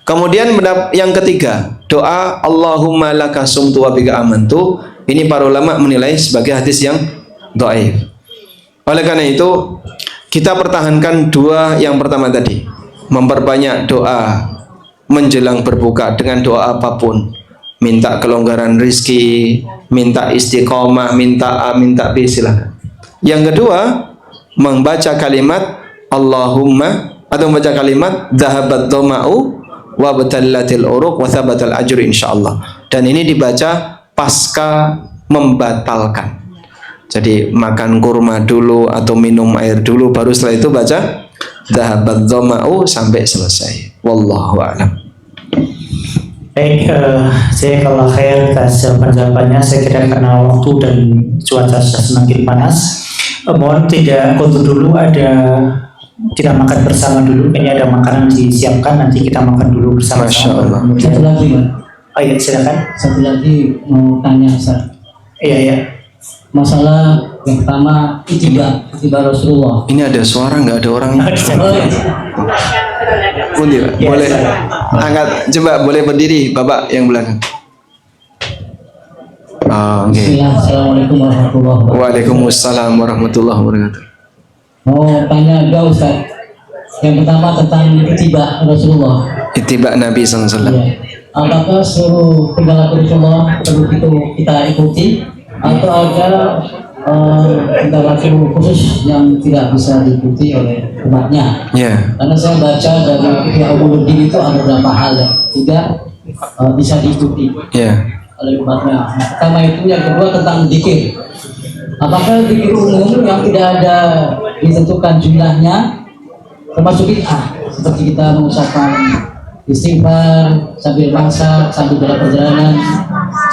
Kemudian yang ketiga, doa Allahumma laka sumtu wa bika amantu, ini para ulama menilai sebagai hadis yang dhaif. Oleh karena itu, kita pertahankan 2 yang pertama tadi, memperbanyak doa menjelang berbuka dengan doa apapun, minta kelonggaran rizki, minta istiqomah, minta A, minta B, silakan. Yang kedua, membaca kalimat Allahumma, atau membaca kalimat dhahabat dhama'u wa batallatil uruq wa thabatal ajru insyaallah. Dan ini dibaca pasca membatalkan. Jadi makan kurma dulu atau minum air dulu, baru setelah itu baca dhahabat dhama'u sampai selesai. Wallahu a'lam. Baik, saya kalau khair atas jawaban-jawabannya. Saya kira karena waktu dan cuaca sudah semakin panas, mohon tidak foto dulu, kita makan bersama dulu. Ini ada makanan disiapkan, nanti kita makan dulu bersama-sama. Satu lagi, Pak. Oh iya, silakan. Satu lagi mau tanya, Ustaz. Iya. Masalah yang pertama, tiba Rasulullah. Ini ada suara nggak ada orangnya? Pundi, Pak? Ya, Boleh silakan. angkat, coba boleh berdiri Bapak yang belakang. Oh, oke. Assalamualaikum warahmatullahi wabarakatuh. Waalaikumsalam warahmatullahi wabarakatuh. Mau tanya dua, Ustaz. Yang pertama tentang tiba Rasulullah. Ittiba Nabi SAW. Ya. Apakah seluruh perilaku Rasulullah perlu kita ikuti, atau ada perilaku khusus yang tidak bisa diikuti oleh umatnya? Ya. Karena saya baca dari Ihya Ulumuddin itu ada beberapa hal yang tidak bisa diikuti Ya. oleh umatnya. Pertama itu, yang kedua tentang zikir. Apakah zikir umum yang tidak ada ditentukan jumlahnya termasuk bid'ah, seperti kita mengucapkan istighfar sambil masak, sambil dalam perjalanan,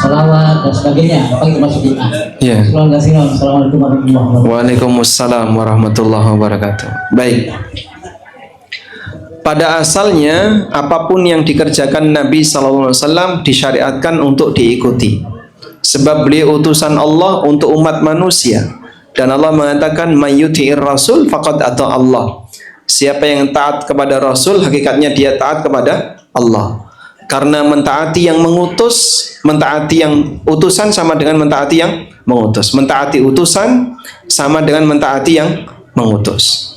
salawat dan sebagainya, apa itu masuk bid'ah. Ya. Assalamualaikum warahmatullahi wabarakatuh. Waalaikumsalam warahmatullahi wabarakatuh. Baik. Pada asalnya apapun yang dikerjakan Nabi SAW disyariatkan untuk diikuti. Sebab beliau utusan Allah untuk umat manusia. Dan Allah mengatakan mayyuti'ir rasul faqad ata Allah. Siapa yang taat kepada Rasul, hakikatnya dia taat kepada Allah. Karena mentaati yang mengutus, mentaati yang utusan sama dengan mentaati yang mengutus. Mentaati utusan sama dengan mentaati yang mengutus.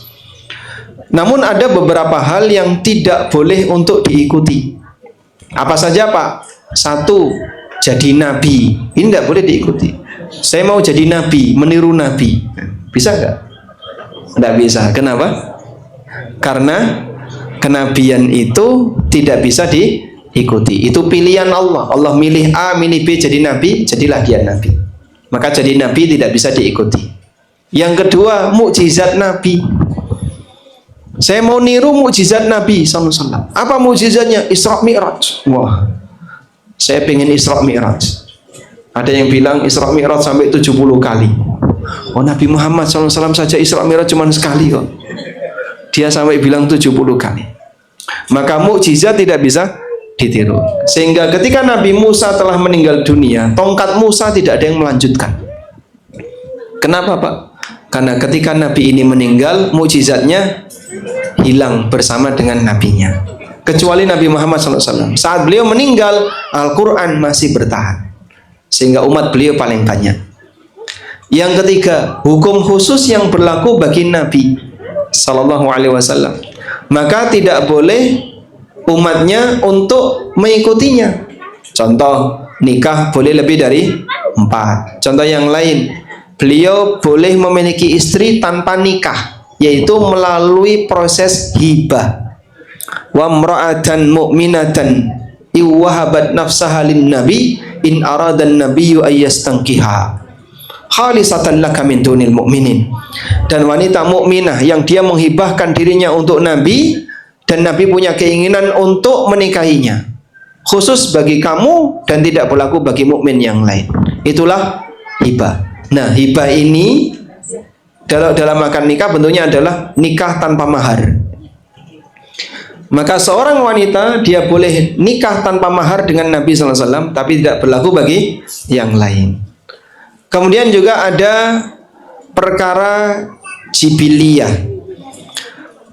Namun ada beberapa hal yang tidak boleh untuk diikuti. Apa saja Pak? Satu, jadi nabi. Ini tidak boleh diikuti. Saya mau jadi nabi, meniru nabi. Bisa nggak? Tidak bisa. Kenapa? Karena kenabian itu tidak bisa diikuti. Itu pilihan Allah. Allah milih A, milih B jadi nabi, jadilah dia nabi. Maka jadi nabi tidak bisa diikuti. Yang kedua, mukjizat nabi. Saya mau niru mukjizat Nabi SAW. Apa mukjizatnya? Isra Mi'raj. Wah, saya pengen Isra Mi'raj. Ada yang bilang Isra Mi'raj sampai 70 kali. Oh, Nabi Muhammad SAW saja Isra Mi'raj cuma sekali kok. Dia sampai bilang 70 kali. Maka mukjizat tidak bisa ditiru. Sehingga ketika Nabi Musa telah meninggal dunia, tongkat Musa tidak ada yang melanjutkan. Kenapa Pak? Karena ketika Nabi ini meninggal, mukjizatnya hilang bersama dengan nabinya. Kecuali Nabi Muhammad SAW. Saat beliau meninggal, Al-Quran masih bertahan. Sehingga umat beliau paling banyak. Yang ketiga, hukum khusus yang berlaku bagi Nabi SAW. Maka tidak boleh umatnya untuk mengikutinya. Contoh, nikah boleh lebih dari 4. Contoh yang lain, beliau boleh memiliki istri tanpa nikah, yaitu melalui proses hibah. Wa mra'atan mu'minatan iwahabat nafsaha lin nabi in aradan nabiyyu ayyastankiha khalisatan laka min dunil mu'minin. Dan wanita mukminah yang dia menghibahkan dirinya untuk Nabi dan Nabi punya keinginan untuk menikahinya, khusus bagi kamu dan tidak berlaku bagi mukmin yang lain. Itulah hibah. Nah, hibah ini dalam akad nikah bentuknya adalah nikah tanpa mahar. Maka seorang wanita dia boleh nikah tanpa mahar dengan Nabi SAW, tapi tidak berlaku bagi yang lain. Kemudian juga ada perkara jibiliyah.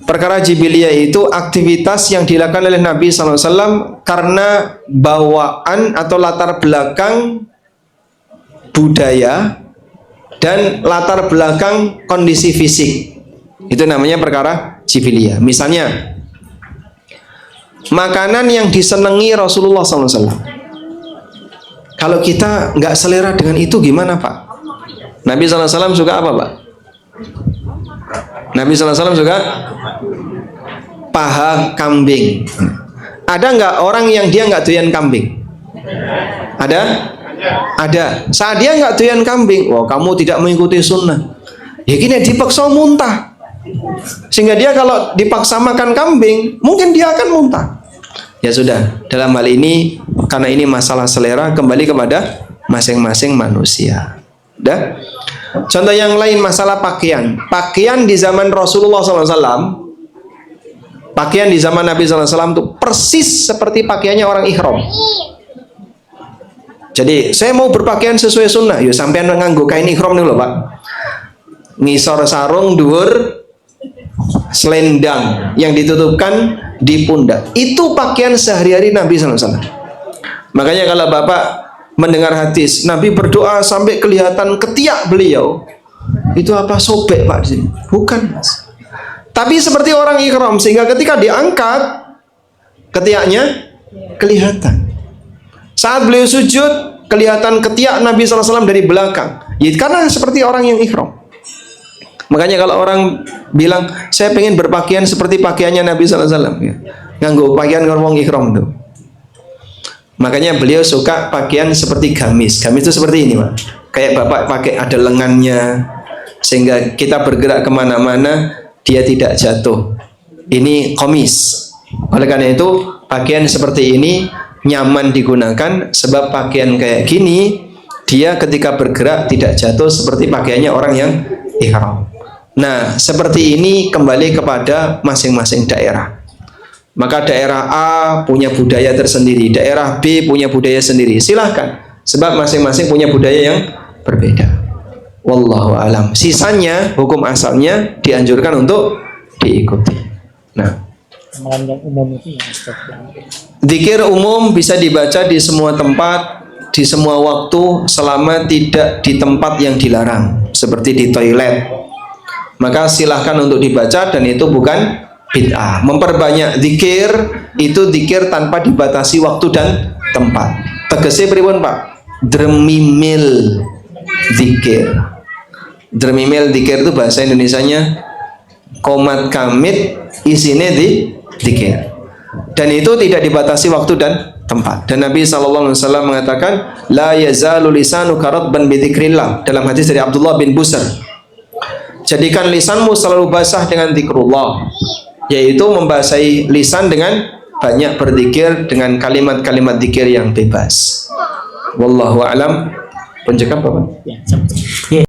Perkara jibiliyah itu aktivitas yang dilakukan oleh Nabi SAW karena bawaan atau latar belakang budaya dan latar belakang kondisi fisik. Itu namanya perkara jibiliyah. Misalnya, makanan yang disenangi Rasulullah SAW. Kalau kita nggak selera dengan itu gimana Pak? Nabi SAW suka apa Pak? Nabi SAW suka paha kambing. Ada nggak orang yang dia nggak doyan kambing? Ada? Ada. Saat dia nggak doyan kambing, wah kamu tidak mengikuti sunnah. Ya gini, dipaksa muntah. Sehingga dia kalau dipaksa makan kambing, mungkin dia akan muntah. Ya sudah, dalam hal ini karena ini masalah selera, kembali kepada masing-masing manusia. Dah. Contoh yang lain masalah pakaian. Pakaian di zaman Rasulullah SAW, pakaian di zaman Nabi SAW itu persis seperti pakaiannya orang ihram. Jadi saya mau berpakaian sesuai sunnah, yuk sampean nganggo kain ihram nih loh Pak. Ngisor sarung, dhuwur selendang yang ditutupkan di pundak. Itu pakaian sehari-hari Nabi SAW. Makanya kalau Bapak mendengar hadis Nabi berdoa sampai kelihatan ketiak beliau, itu apa? Sobek Pak di sini? Bukan Mas. Tapi seperti orang ihram, sehingga ketika diangkat ketiaknya kelihatan. Saat beliau sujud kelihatan ketiak Nabi SAW dari belakang. Ya, karena seperti orang yang ihram. Makanya kalau orang bilang saya pengen berpakaian seperti pakaiannya Nabi SAW, ya, nganggo pakaian ngomong ihram tuh. Makanya beliau suka pakaian seperti gamis. Gamis itu seperti ini Pak. Kayak Bapak pakai ada lengannya, sehingga kita bergerak kemana-mana dia tidak jatuh. Ini komis. Oleh karena itu pakaian seperti ini nyaman digunakan, sebab pakaian kayak gini dia ketika bergerak tidak jatuh seperti pakaiannya orang yang ihram. Nah, seperti ini kembali kepada masing-masing daerah. Maka daerah A punya budaya tersendiri, daerah B punya budaya sendiri. Silahkan, sebab masing-masing punya budaya yang berbeda. Wallahu alam. Sisanya hukum asalnya dianjurkan untuk diikuti. Nah, Amalan yang umum itu yang Ustaz. zikir umum bisa dibaca di semua tempat, di semua waktu, selama tidak di tempat yang dilarang, seperti di toilet. Maka silahkan untuk dibaca, dan itu bukan bid'ah. Memperbanyak zikir itu zikir tanpa dibatasi waktu dan tempat. Tegese pripun, Pak? Dremimil zikir. Dremimil zikir itu bahasa Indonesianya komat kamit isine di zikir. Dan itu tidak dibatasi waktu dan tempat. Dan Nabi SAW mengatakan, la yazalu lisanuka ratban bi dzikrillah, dalam hadis dari Abdullah bin Busr. Jadikan lisanmu selalu basah dengan zikrullah, yaitu membasahi lisan dengan banyak berzikir dengan kalimat-kalimat zikir yang bebas. Wallahu a'lam. Penjawab apa? Ya,